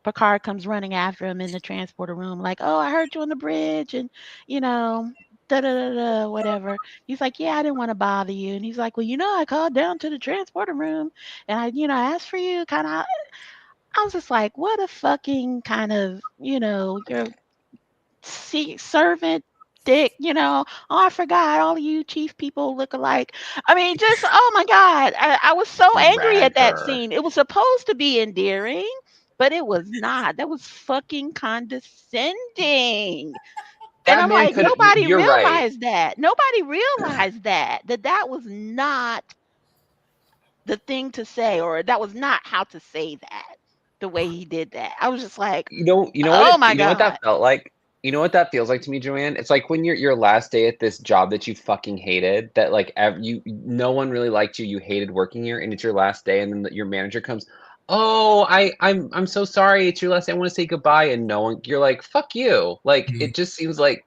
Picard comes running after him in the transporter room, like, "Oh, I heard you on the bridge," and you know, da da da da, whatever. He's like, "Yeah, I didn't want to bother you," and he's like, "Well, I called down to the transporter room, and I asked for you." Kind of, I was just like, "What a fucking kind of, your servant." Dick, oh, I forgot all of you chief people look alike. I mean, just, oh my God. I was so angry at that
Bragger.
scene. It was supposed to be endearing, but it was not. That was fucking condescending. And
That
I'm
man
like,
could.
nobody
You're right.
realized that. Nobody realized that was not the thing to say, or that was not how to say that the way he did that. I was just like, oh my
You know what
God.
that felt like? You know what that feels like to me, Joanne? It's like when your last day at this job that you fucking hated, that like no one really liked you, you hated working here, and it's your last day, and then your manager comes, "Oh, I'm so sorry, it's your last day. I want to say goodbye," and no one, you're like, "Fuck you!" Like
Mhm.
it just seems like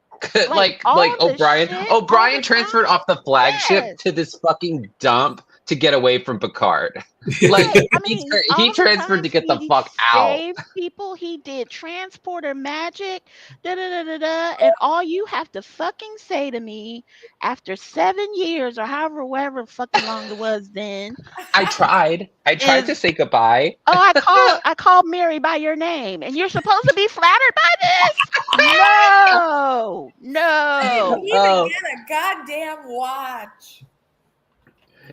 Like all the
O'Brien.
shit all
O'Brien
the
transferred
time.
off the flagship
Yes.
to this fucking dump to get away from Picard. Like
Right. I mean,
he
all the
transferred to
times
get the
he
fuck out.
saved people, he did transporter magic, da da da da da. And all you have to fucking say to me after 7 years or whatever fucking long it was then
I tried. I tried to
is,
say goodbye.
"Oh, I called Mary by your name, and you're supposed to be flattered by this?" No,
I didn't
no.
even
Oh,
get a goddamn watch.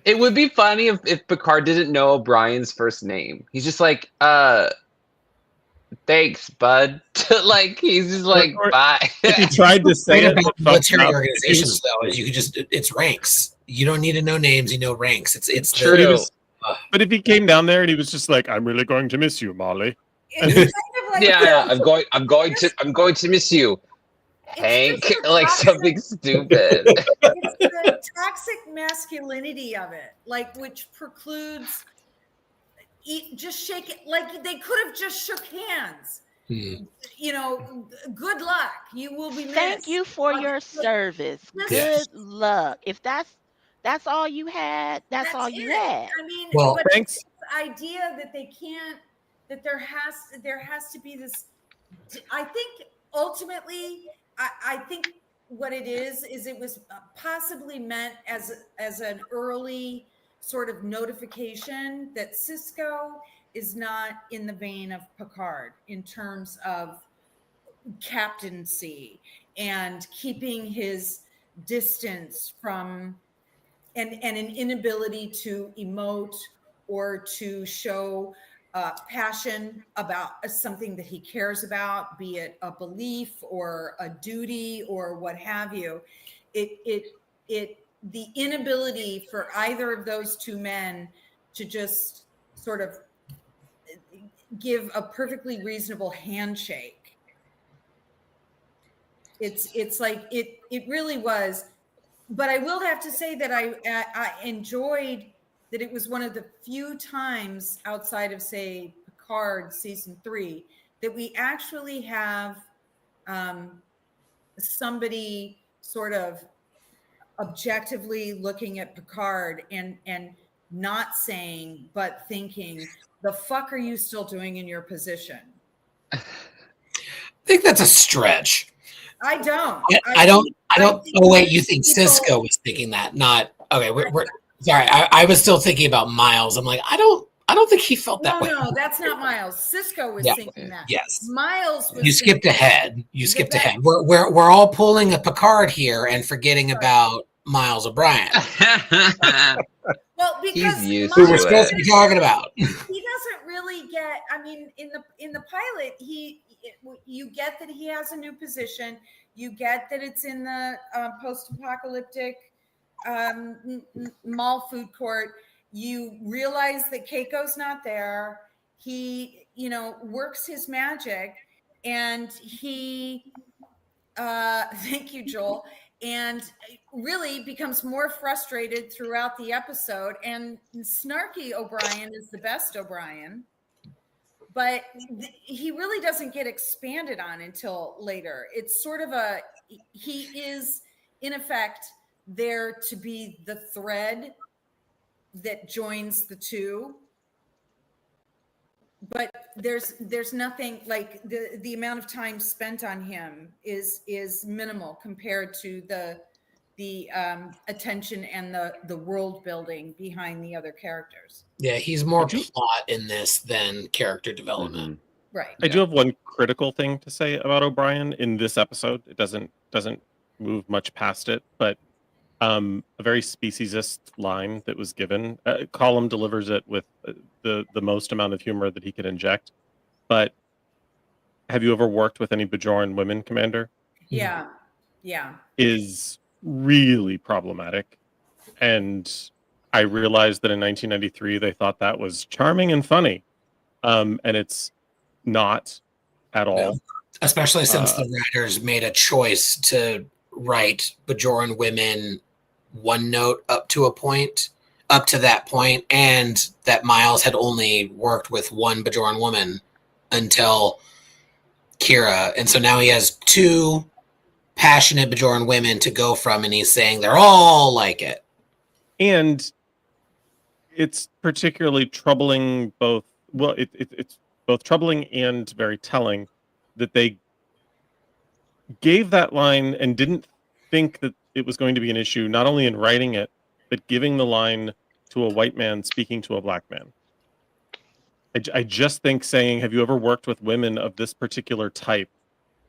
it would be funny if Picard didn't know O'Brien's first name. He's just like, thanks, bud. Like he's just like,
Or
bye.
if he tried to say
Thing
it,
about
but fucked
military
up.
organizations, though, is you could just it's ranks. You don't need to know names. You know ranks. It's
True.
But,
the
but if he came down there and he was just like, "I'm really going to miss you, Molly,"
It's kind of like
Yeah, I'm going to miss you, Hank.
just the
Like
toxic-
something stupid.
it's the toxic masculinity of it, like which precludes just shake it. Like they could have just shook hands. Good luck. You will be missed.
Thank you for
Like,
your service.
Yes.
Good luck. If that's all you had, that's all you
it.
had.
I mean,
Well,
but
thanks.
this idea that they can't, that there has to be this. I think ultimately, I think what it is it was possibly meant as an early sort of notification that Cisco is not in the vein of Picard in terms of captaincy and keeping his distance from and an inability to emote or to show passion about something that he cares about, be it a belief or a duty or what have you. The inability for either of those two men to just sort of give a perfectly reasonable handshake. It's like it really was. But I will have to say that I enjoyed that it was one of the few times outside of, say, Picard season 3 that we actually have somebody sort of objectively looking at Picard and not saying but thinking, the fuck are you still doing in your position?
I think that's a stretch.
I don't.
I don't.
think
Oh wait, you think
people-
Cisco was thinking that? Not okay. We're sorry. I was still thinking about Miles. I'm like, I don't think he felt that way.
No, that's not Miles. Cisco was
Yeah.
thinking that.
Yes.
Miles was
You skipped
thinking-
ahead. You skipped ahead. We're all pulling a Picard here and forgetting about Miles O'Brien,
Well, because
He's used
who
to
we're
it.
supposed to be talking about.
he doesn't really get. I mean, in the pilot, you get that he has a new position. You get that it's in the post-apocalyptic mall food court. You realize that Keiko's not there. He, works his magic, and he. Thank you, Joel. And really becomes more frustrated throughout the episode. And snarky O'Brien is the best O'Brien, but he really doesn't get expanded on until later. It's sort of he is in effect there to be the thread that joins the two. but there's nothing like the amount of time spent on him is minimal compared to the attention and the world building behind the other characters.
Yeah, he's more plot in this than character development.
Right.
I do have one critical thing to say about O'Brien in this episode. It doesn't move much past it, but a very speciesist line that was given. Column delivers it with the most amount of humor that he could inject. But have you ever worked with any Bajoran women, Commander?
Yeah.
Is really problematic. And I realized that in 1993 they thought that was charming and funny. And it's not at all.
No. Especially since the writers made a choice to write Bajoran women one note up to that point, and that Miles had only worked with one Bajoran woman until Kira. And so now he has two passionate Bajoran women to go from, and he's saying they're all like it.
And it's particularly troubling it's both troubling and very telling that they gave that line and didn't think that it was going to be an issue, not only in writing it, but giving the line to a white man speaking to a black man. I just think saying, have you ever worked with women of this particular type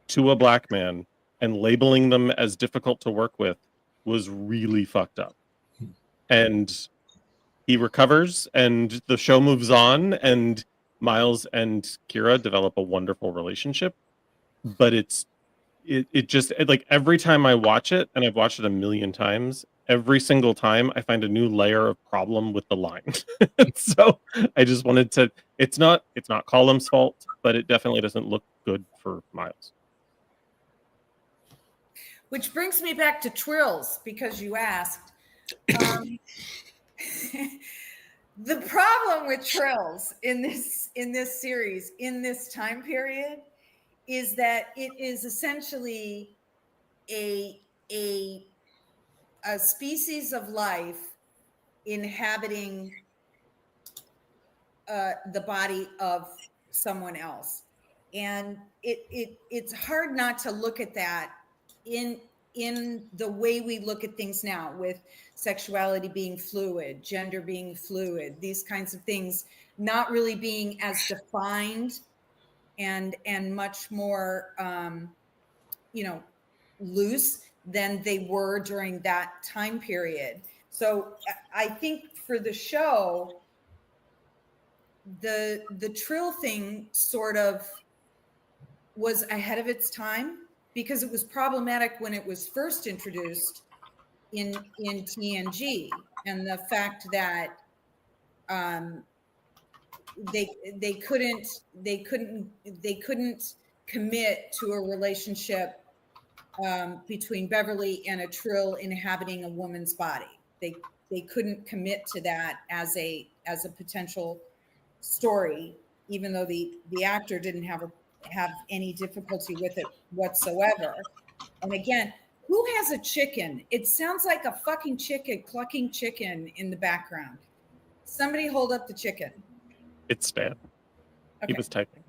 to a black man and labeling them as difficult to work with was really fucked up. And he recovers and the show moves on and Miles and Kira develop a wonderful relationship. But it just like every time I watch it, and I've watched it a million times, every single time I find a new layer of problem with the line. So I just wanted to, it's not Column's fault, but it definitely doesn't look good for Miles.
Which brings me back to Trills, because you asked. The problem with Trills in this series, in this time period, is that it is essentially a species of life inhabiting the body of someone else, and it's hard not to look at that in the way we look at things now, with sexuality being fluid, gender being fluid, these kinds of things not really being as defined and much more loose than they were during that time period. So I think for the show, the Trill thing sort of was ahead of its time, because it was problematic when it was first introduced in TNG, and the fact that they couldn't commit to a relationship between Beverly and a Trill inhabiting a woman's body. They couldn't commit to that as a potential story, even though the actor didn't have any difficulty with it whatsoever. And again, who has a chicken? It sounds like a fucking chicken clucking chicken in the background. Somebody hold up the chicken.
It's Stan. Okay. He was typing.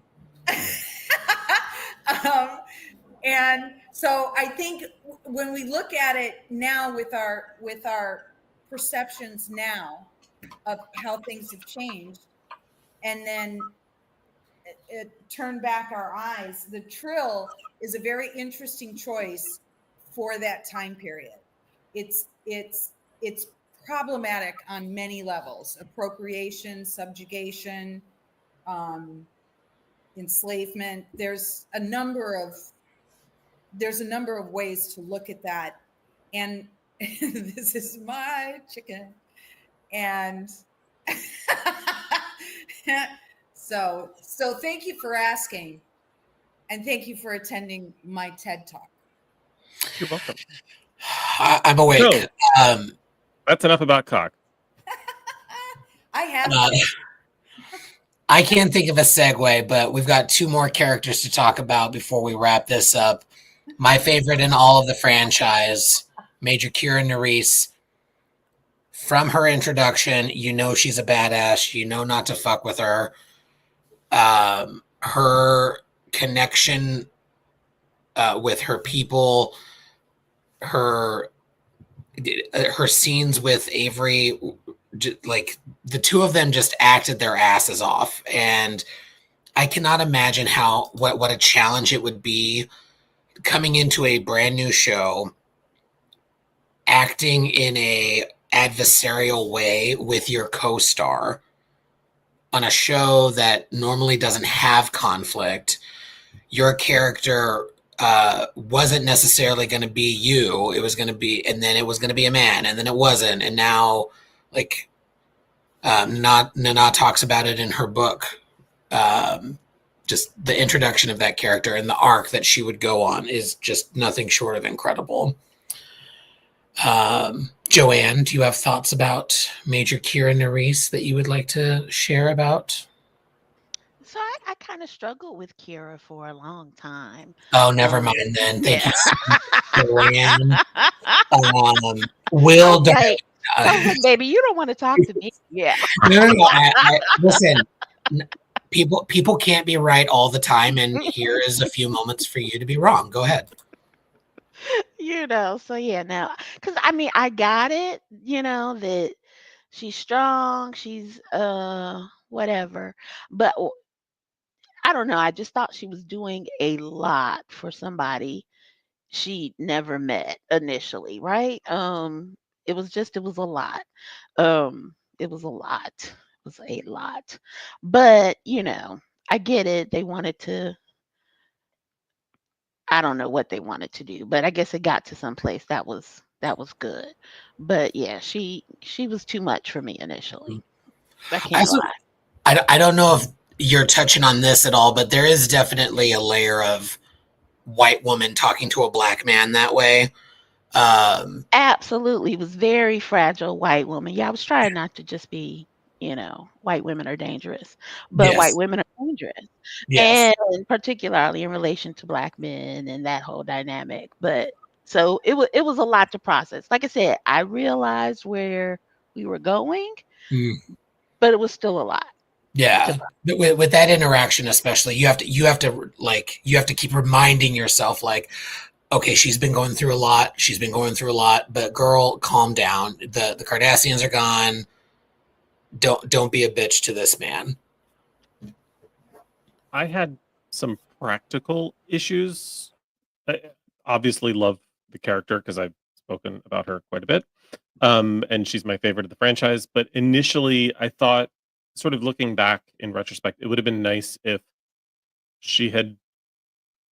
And so I think when we look at it now with our perceptions now of how things have changed, and then turn back our eyes, the Trill is a very interesting choice for that time period. It's problematic on many levels: appropriation, subjugation, enslavement. There's a number of ways to look at that. And this is my chicken. And so thank you for asking, and thank you for attending my TED Talk.
You're welcome.
I'm awake.
So, that's enough about cock.
I have.
I can't think of a segue, but we've got two more characters to talk about before we wrap this up. My favorite in all of the franchise, Major Kira Nerys. From her introduction, you know she's a badass. You know not to fuck with her. her connection with her people, her scenes with Avery, like the two of them just acted their asses off, and I cannot imagine what a challenge it would be coming into a brand new show, acting in a adversarial way with your co-star on a show that normally doesn't have conflict. Your character wasn't necessarily going to be you. It was going to be, and then it was going to be a man, and then it wasn't, and now, like, Nana talks about it in her book. Just the introduction of that character and the arc that she would go on is just nothing short of incredible. Joanne, do you have thoughts about Major Kira Nerys that you would like to share about?
So I kind of struggled with Kira for a long time.
Oh, never mind then. Thank
Yeah.
you so much, Joanne. Will
Okay. Go ahead, baby. You don't want to talk to me. Yeah.
no. Listen, people can't be right all the time, and here is a few moments for you to be wrong. Go ahead.
So yeah, now, because I mean, I got it, that she's strong, she's whatever, but I don't know. I just thought she was doing a lot for somebody she never met initially, right? It was a lot. It was a lot. It was a lot. But, I get it. They wanted to, I don't know what they wanted to do, but I guess it got to some place that was good. But yeah, she was too much for me initially. I can't lie.
I don't know if you're touching on this at all, but there is definitely a layer of white woman talking to a black man that way.
Absolutely. It was very fragile white woman. Yeah, I was trying not to just be, white women are dangerous, but white
Yes.
women are dangerous.
Yes.
And particularly in relation to black men and that whole dynamic. But so it was a lot to process. Like I said, I realized where we were going, but it was still a lot.
Yeah. With that interaction, especially, you have to keep reminding yourself, like, okay, she's been going through a lot. But girl, calm down. The Cardassians are gone. Don't be a bitch to this man.
I had some practical issues. I obviously love the character because I've spoken about her quite a bit. And she's my favorite of the franchise. But initially, I thought, sort of looking back in retrospect, it would have been nice if she had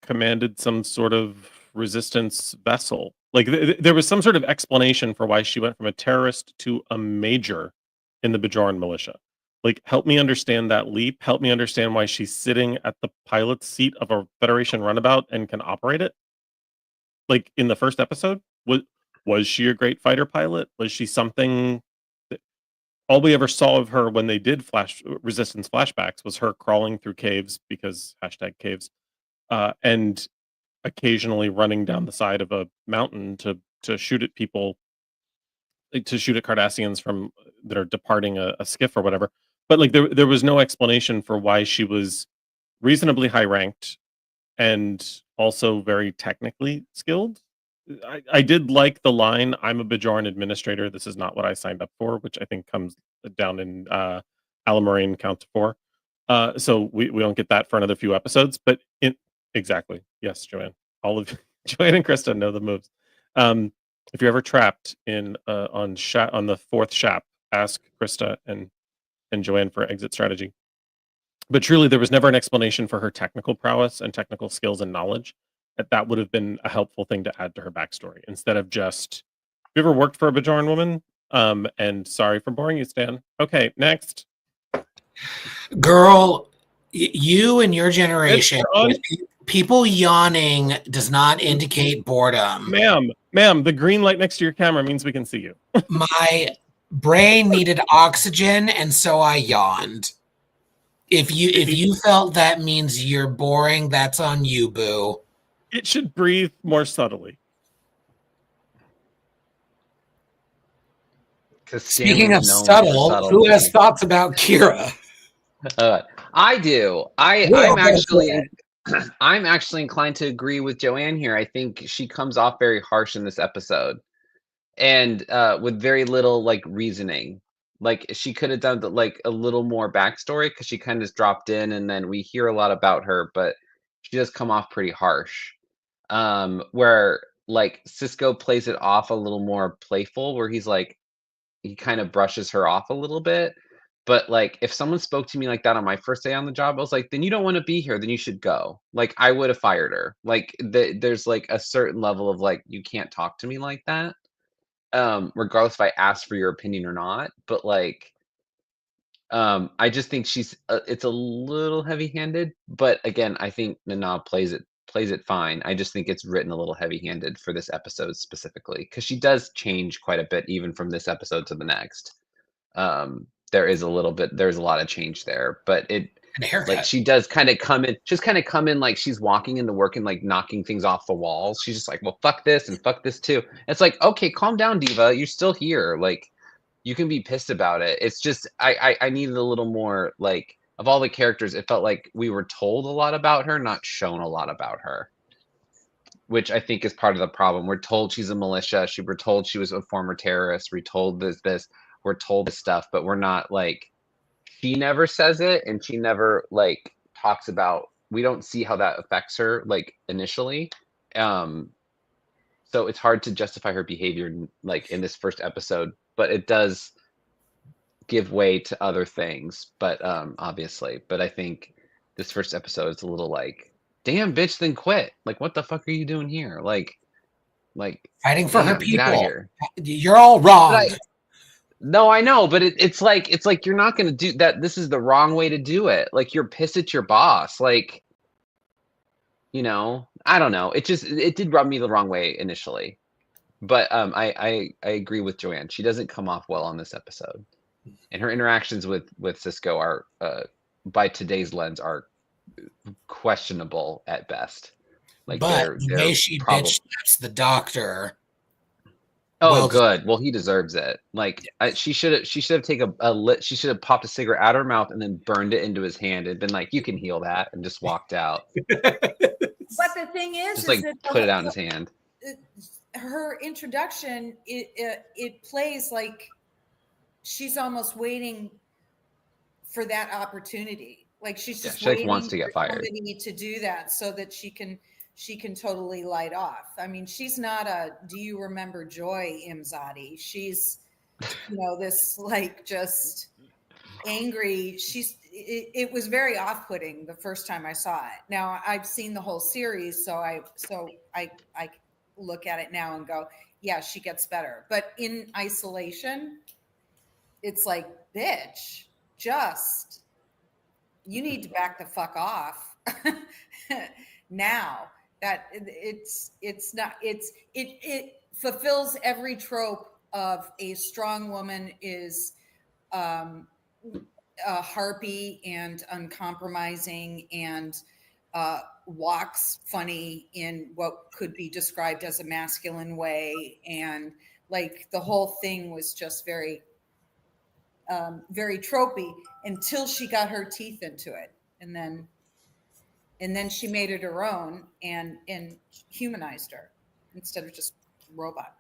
commanded some sort of resistance vessel. Like there was some sort of explanation for why she went from a terrorist to a major in the Bajoran militia. Like, help me understand that leap. Help me understand why she's sitting at the pilot's seat of a Federation runabout and can operate it. Like in the first episode, was she a great fighter pilot? Was she something that all we ever saw of her when they did resistance flashbacks was her crawling through caves because #caves, and occasionally running down the side of a mountain to shoot at people, to shoot at Cardassians from that are departing a skiff or whatever. But like there was no explanation for why she was reasonably high ranked and also very technically skilled. I did like the line, "I'm a Bajoran administrator. This is not what I signed up for," which I think comes down in Alamarine Count to 4. So we don't get that for another few episodes. But exactly, yes, Joanne. All of Joanne and Krista know the moves. If you're ever trapped in on the 4th shap, ask Krista and Joanne for exit strategy. But truly, there was never an explanation for her technical prowess and technical skills and knowledge. That would have been a helpful thing to add to her backstory instead of just, have you ever worked for a Bajoran woman? And sorry for boring you, Stan. Okay, next.
Girl, you and your generation, people yawning does not indicate boredom.
Ma'am, the green light next to your camera means we can see you.
My brain needed oxygen, and so I yawned. If you felt that means you're boring, that's on you, boo.
It should breathe more subtly.
Speaking of subtle, who has thoughts about Kira?
I do.
We all
I'm
gotta
actually
say
I'm actually inclined to agree with Joanne here. I think she comes off very harsh in this episode, and with very little like reasoning. Like she could have done like a little more backstory because she kind of just dropped in, and then we hear a lot about her, but she does come off pretty harsh. Where like Cisco plays it off a little more playful, where he's like he kind of brushes her off a little bit. But like if someone spoke to me like that on my first day on the job, I was like, then you don't want to be here, then you should go. Like I would have fired her. Like there's like a certain level of like you can't talk to me like that. Regardless if I asked for your opinion or not. But like I just think she's it's a little heavy-handed, but again, I think Nana plays it fine. I just think it's written a little heavy-handed for this episode specifically because she does change quite a bit even from this episode to the next. There's a lot of change there, but it
and a
like
haircut.
she does kind of come in, just kind of come in like she's walking into work and like knocking things off the walls. She's just like, well, fuck this and fuck this too. It's like, okay, calm down, Diva. You're still here. Like you can be pissed about it. It's just I needed a little more like of all the characters, it felt like we were told a lot about her, not shown a lot about her. Which I think is part of the problem. We're told she's a militia. We're told she was a former terrorist. We're told this. We're told this stuff, but we're not like she never says it, and she never like talks about. We don't see how that affects her like initially. So it's hard to justify her behavior like in this first episode, but it does give way to other things. But obviously, but I think this first episode is a little like, damn bitch, then quit. Like, what the fuck are you doing here? Like,
Fighting for her
damn, get out of
people.
here.
You're all
But
wrong.
no, I know, but it's like you're not gonna do that. This is the wrong way to do it. Like you're pissed at your boss. Like, I don't know. It did rub me the wrong way initially. But I agree with Joanne. She doesn't come off well on this episode, and her interactions with Cisco are, by today's lens, are questionable at best. Like
But the
they're
way she bitch slaps the doctor.
Oh,
well,
good. Well, he deserves it. Like she should have taken she should have popped a cigarette out of her mouth and then burned it into his hand and been like, "You can heal that," and just walked out.
But the thing is
Just like
that
put it out in his hand.
Her introduction, it plays like she's almost waiting for that opportunity. Like she's just
she like
waiting
wants to get fired.
somebody to do that so that she can totally light off. I mean, she's not a "Do you remember Joy" Imzadi. She's this like just angry. It was very off-putting the first time I saw it. Now I've seen the whole series, so I look at it now and go, yeah, she gets better. But in isolation, it's like, bitch, just you need to back the fuck off now. That it fulfills every trope of a strong woman is harpy and uncompromising and walks funny in what could be described as a masculine way, and like the whole thing was just very very tropey until she got her teeth into it, and then she made it her own and humanized her instead of just robot.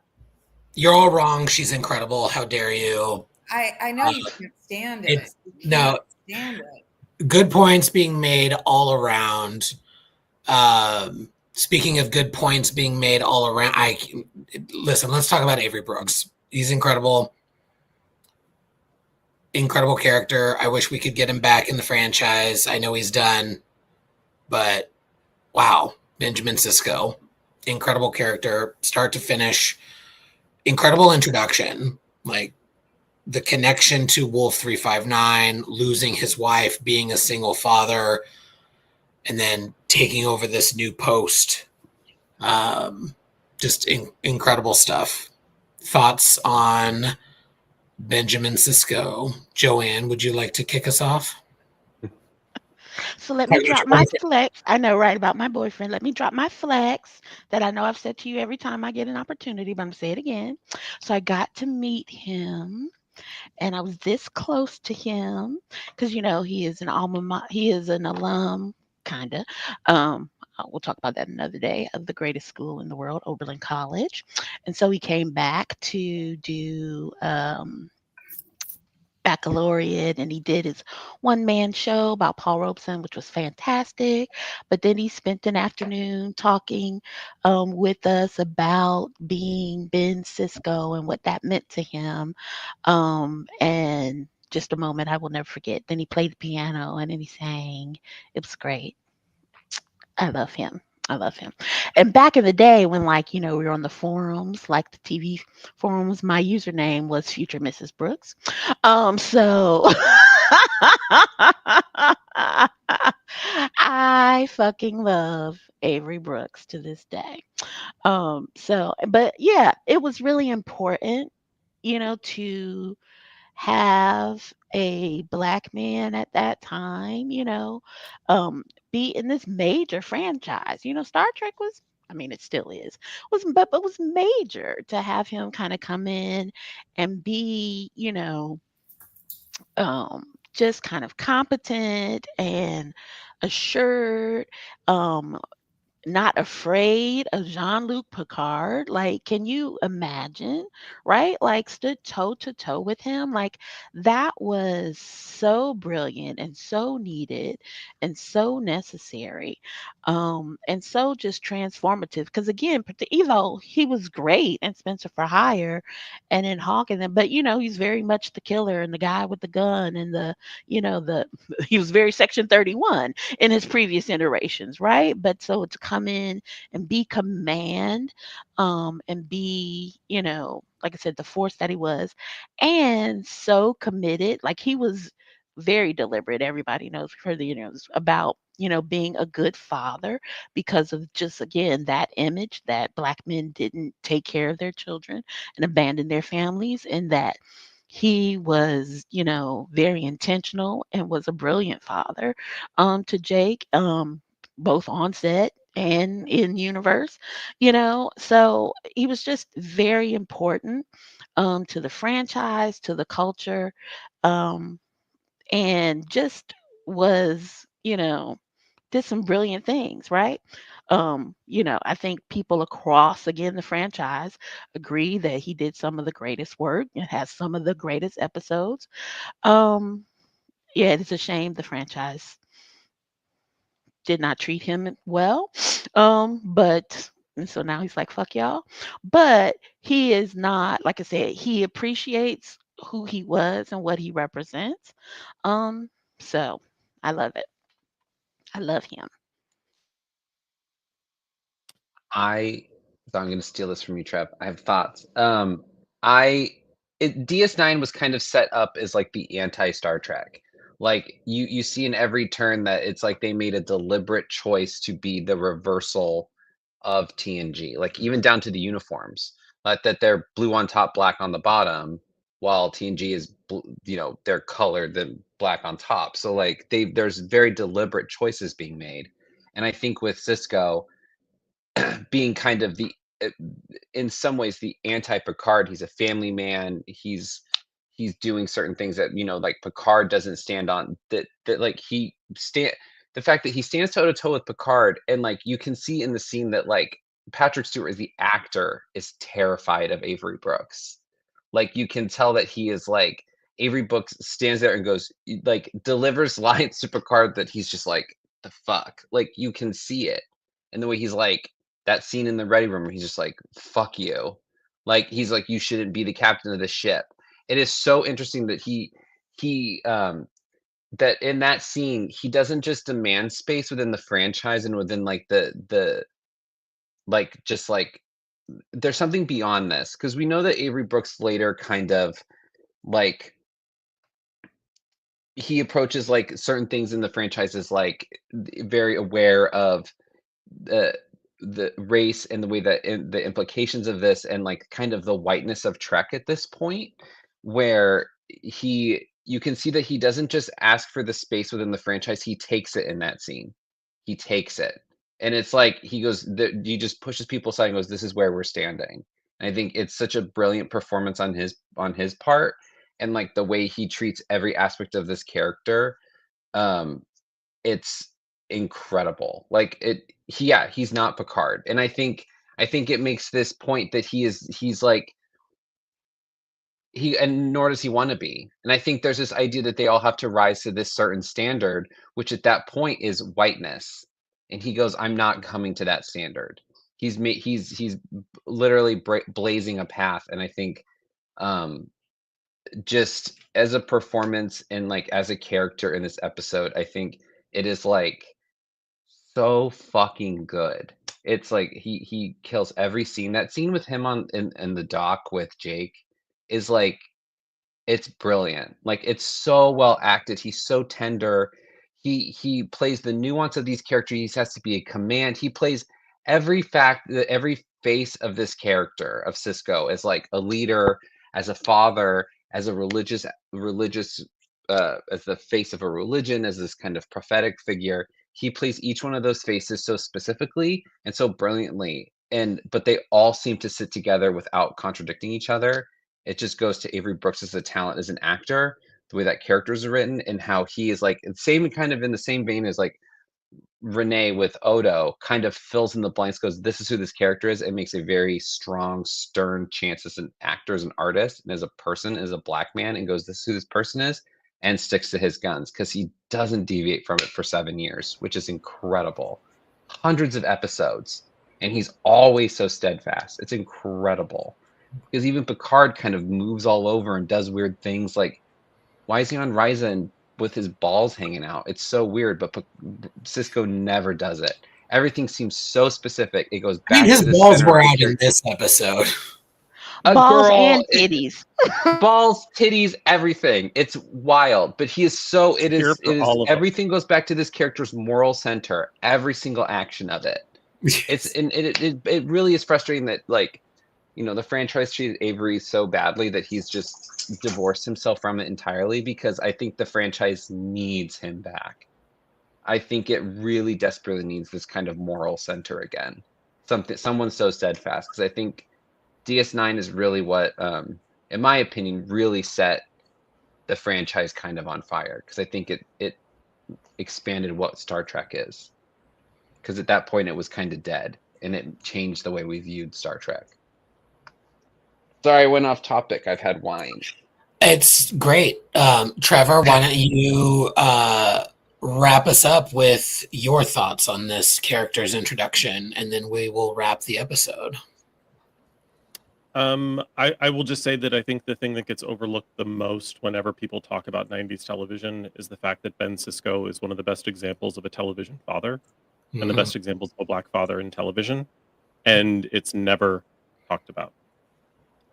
You're all wrong. She's incredible. How dare you?
I know you can't stand it.
No.
Stand it.
Good points being made all around. Speaking of good points being made all around, listen, let's talk about Avery Brooks. He's incredible. Incredible character. I wish we could get him back in the franchise. I know he's done, but wow, Benjamin Sisko, incredible character, start to finish. Incredible introduction. Like the connection to Wolf 359, losing his wife, being a single father, and then taking over this new post. Just incredible stuff. Thoughts on Benjamin Sisko? Joanne, would you like to kick us off?
So let me drop my flex. I know, right, about my boyfriend. Let me drop my flex that I know I've said to you every time I get an opportunity, but I'm going to say it again. So I got to meet him and I was this close to him because he is he is an alum, kind of. We'll talk about that another day, of the greatest school in the world, Oberlin College. And so he came back to do baccalaureate, and he did his one-man show about Paul Robeson, which was fantastic. But then he spent an afternoon talking with us about being Ben Cisco and what that meant to him. And just a moment I will never forget. Then he played the piano and then he sang. It was great. I love him. I love him. And back in the day when, we were on the forums, like the TV forums, my username was Future Mrs. Brooks. So I fucking love Avery Brooks to this day. But yeah, it was really important, to have a black man at that time, um, be in this major franchise. Star Trek was, I mean, it still is, but was major to have him kind of come in and be, just kind of competent and assured. Not afraid of Jean-Luc Picard. Like, can you imagine, right? Like, stood toe to toe with him. Like, that was so brilliant and so needed and so necessary, and so just transformative. Because again, he was great in Spencer for Hire and in Hawk, and then, but he's very much the killer and the guy with the gun and the he was very Section 31 in his previous iterations, right? But so to come in and be command, and be, like I said, the force that he was, and so committed, like he was very deliberate. Everybody knows for the about being a good father because of just again that image that black men didn't take care of their children and abandon their families, and that he was, very intentional and was a brilliant father to Jake, both on set and in universe, So he was just very important to the franchise, to the culture, um, and just was, did some brilliant things, right? I think people across again the franchise agree that he did some of the greatest work. It has some of the greatest episodes. Um, yeah, it's a shame the franchise did not treat him well. But and so now he's like, fuck y'all. But he is not, like I said, he appreciates who he was and what he represents. So I love it. I love him.
So I'm going to steal this from you, Trev. I have thoughts. I DS9 was kind of set up as like the anti Star Trek. Like you see in every turn that it's like they made a deliberate choice to be the reversal of TNG. Like even down to the uniforms, that they're blue on top, black on the bottom, while TNG is they're colored than black on top. So like there's very deliberate choices being made, and I think with Cisco being kind of uh, in some ways the anti-Picard. He's a family man. He's doing certain things that like Picard doesn't stand on. That like the fact that he stands toe to toe with Picard, and like you can see in the scene that like Patrick Stewart, as the actor, is terrified of Avery Brooks. Like you can tell that he is like Avery Brooks stands there and goes like delivers lines to Picard that he's just like the fuck. Like you can see it, and the way he's like that scene in the ready room where he's just like, fuck you. Like he's like, you shouldn't be the captain of the ship. It is so interesting that he that in that scene, he doesn't just demand space within the franchise and within like the like just like there's something beyond this. Because we know that Avery Brooks later kind of like he approaches like certain things in the franchise as like very aware of the race and the way that the implications of this and like kind of the whiteness of Trek at this point, where you can see that he doesn't just ask for the space within the franchise, he takes it in that scene. He takes it. And it's like he goes, he just pushes people aside and goes, this is where we're standing. And I think it's such a brilliant performance on his part. and like the way he treats every aspect of this character, it's incredible. Like he's not Picard, and I think it makes this point that he's like and nor does he want to be. And I think there's this idea that they all have to rise to this certain standard, which at that point is whiteness. And he goes, "I'm not coming to that standard." He's literally blazing a path, and I think um just as a performance and like as a character in this episode, I think it is like so fucking good. It's like he kills every scene. That scene with him in the dock with Jake is like it's brilliant. Like it's so well acted. He's so tender. He plays the nuance of these characters. He has to be a command. He plays every face of this character of Cisco as like a leader, as a father, as a religious as the face of a religion, as this kind of prophetic figure. He plays each one of those faces so specifically and so brilliantly. But they all seem to sit together without contradicting each other. It just goes to Avery Brooks as a talent as an actor, the way that characters are written, and how he is like same kind of in the same vein as like Renee with Odo, kind of fills in the blanks, goes, "This is who this character is," and makes a very strong, stern chance as an actor, as an artist, and as a person, as a black man, and goes, "This is who this person is," and sticks to his guns because he doesn't deviate from it for 7 years, which is incredible. Hundreds of episodes, and he's always so steadfast. It's incredible. Because even Picard kind of moves all over and does weird things. Like, why is he on Ryza and with his balls hanging out? It's so weird, but Cisco never does it. Everything seems so specific. It goes back
his
to the
balls
center
were
of the
out in
character.
this episode.
Balls and titties.
Balls, titties, everything. It's wild, but he is so. It
Here
is.
for
It is.
all of them.
Everything goes back to this character's moral center. Every single action of it. It's and it really is frustrating that like, you know, the franchise treated Avery so badly that he's just divorced himself from it entirely, because I think the franchise needs him back. I think it really desperately needs this kind of moral center again. Someone so steadfast, because I think DS9 is really what, in my opinion, really set the franchise kind of on fire, because I think it expanded what Star Trek is. Because at that point it was kind of dead, and it changed the way we viewed Star Trek. Sorry, I went off topic. I've had wine.
It's great. Trevor, why don't you wrap us up with your thoughts on this character's introduction, and then we will wrap the episode.
I will just say that I think the thing that gets overlooked the most whenever people talk about 90s television is the fact that Ben Sisko is one of the best examples of a television father and the best examples of a black father in television, and it's never talked about.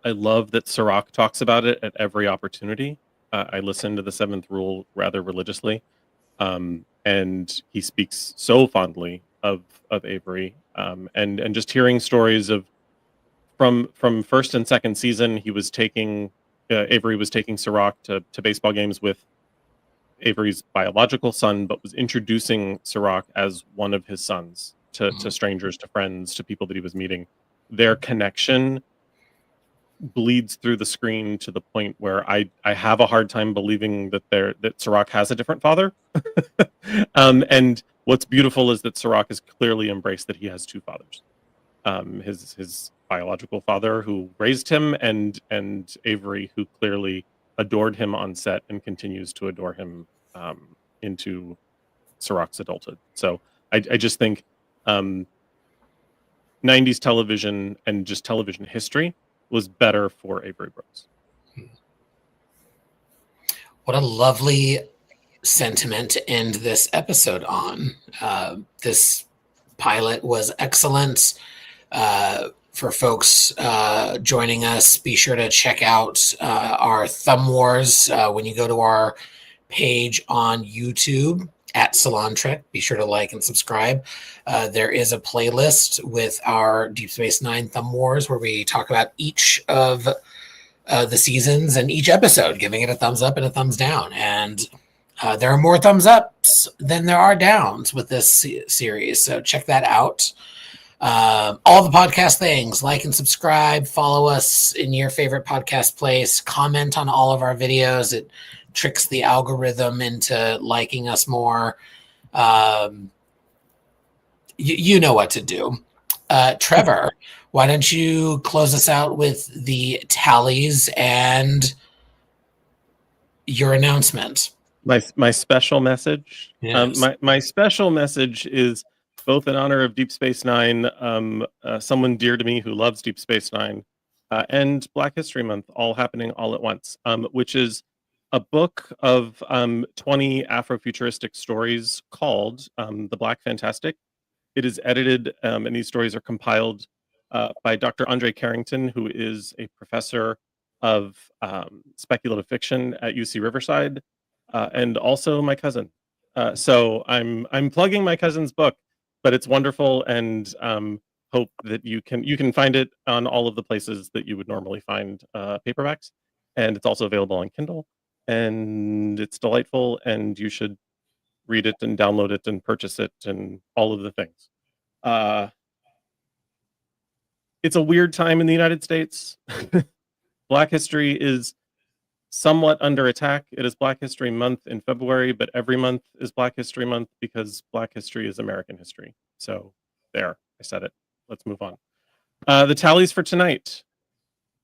I love that Sirach talks about it at every opportunity. I listen to the Seventh Rule rather religiously, and he speaks so fondly of Avery, and just hearing stories of from first and second season, he was taking Avery was taking Sirach to baseball games with Avery's biological son, but was introducing Sirach as one of his sons to strangers, to friends, to people that he was meeting. Their connection bleeds through the screen to the point where I have a hard time believing that Sirach has a different father. And what's beautiful is that Sirach has clearly embraced that he has two fathers. His biological father who raised him, and Avery, who clearly adored him on set and continues to adore him into Sirach's adulthood. So I just think 90s television and just television history was better for Avery Brooks.
What a lovely sentiment to end this episode on. This pilot was excellent. For folks joining us, be sure to check out our Thumb Wars when you go to our page on YouTube at Salon Trek. Be sure to like and subscribe. There is a playlist with our Deep Space Nine Thumb Wars where we talk about each of the seasons and each episode, giving it a thumbs up and a thumbs down. And there are more thumbs ups than there are downs with this series, so check that out. all the podcast things. Like and subscribe. Follow us in your favorite podcast place. Comment on all of our videos. It tricks the algorithm into liking us more. You know what to do. Trevor, why don't you close us out with the tallies and your announcement?
My special message.
Yes.
My special message is both in honor of Deep Space Nine, someone dear to me who loves Deep Space Nine, and Black History Month, all happening all at once, which is a book of 20 Afrofuturistic stories called The Black Fantastic. It is edited, and these stories are compiled by Dr. Andre Carrington, who is a professor of speculative fiction at UC Riverside, and also my cousin. So I'm plugging my cousin's book, but it's wonderful, and hope that you can find it on all of the places that you would normally find paperbacks, and it's also available on Kindle, and it's delightful, and you should read it and download it and purchase it and all of the things. It's a weird time in the United States. Black history is somewhat under attack. It is Black History Month in February, but every month is Black History Month because Black history is American history. So there, I said it. Let's move on. The tallies for tonight.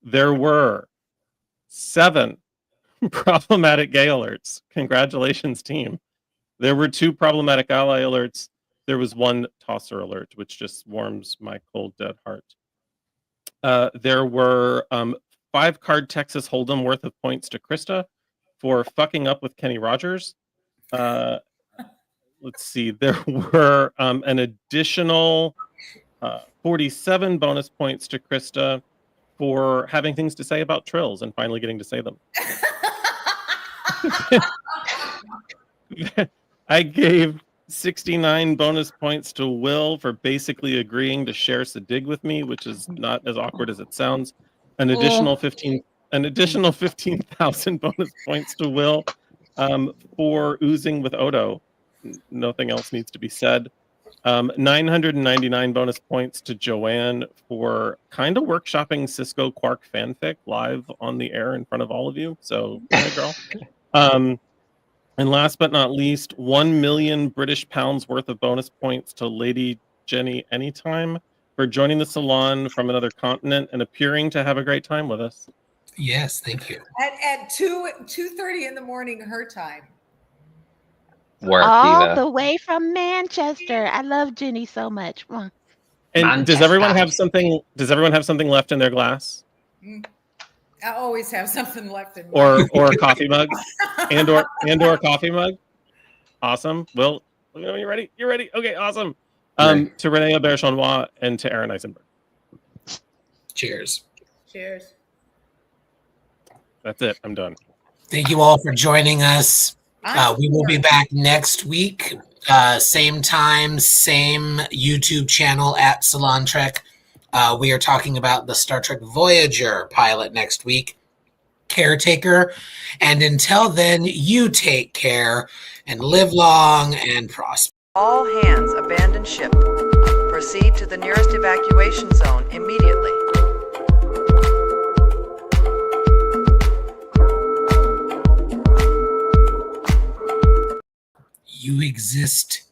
There were 7 problematic gay alerts. Congratulations, team. There were 2 problematic ally alerts. There was 1 tosser alert, which just warms my cold, dead heart. There were 5 card Texas Hold'em worth of points to Krista for fucking up with Kenny Rogers. Let's see. There were an additional 47 bonus points to Krista for having things to say about trills and finally getting to say them. I gave 69 bonus points to Will for basically agreeing to share Sadig with me, which is not as awkward as it sounds. An additional 15,000 bonus points to Will for oozing with Odo. Nothing else needs to be said. 999 bonus points to Joanne for kind of workshopping Cisco Quark fanfic live on the air in front of all of you. So, hey, girl. And last but not least, 1 million British pounds worth of bonus points to Lady Jenny Anytime for joining the salon from another continent and appearing to have a great time with us.
Yes, thank you.
At 2:30 in the morning, her time.
Work,
All
Diva.
the way from Manchester. I love Jenny so much. Mwah.
And does everyone have something? Does everyone have something left in their glass,
I always have something left in
or a coffee mug, and or a coffee mug? Awesome. Well, you ready? You're ready. Okay, awesome. To Renee Auberjonois and to Aaron Eisenberg.
Cheers.
Cheers.
That's it. I'm done.
Thank you all for joining us. We will be back next week. Same time, same YouTube channel at Salon Trek. We are talking about the Star Trek Voyager pilot next week, Caretaker. And until then, you take care and live long and prosper.
All hands abandon ship. Proceed to the nearest evacuation zone immediately.
You exist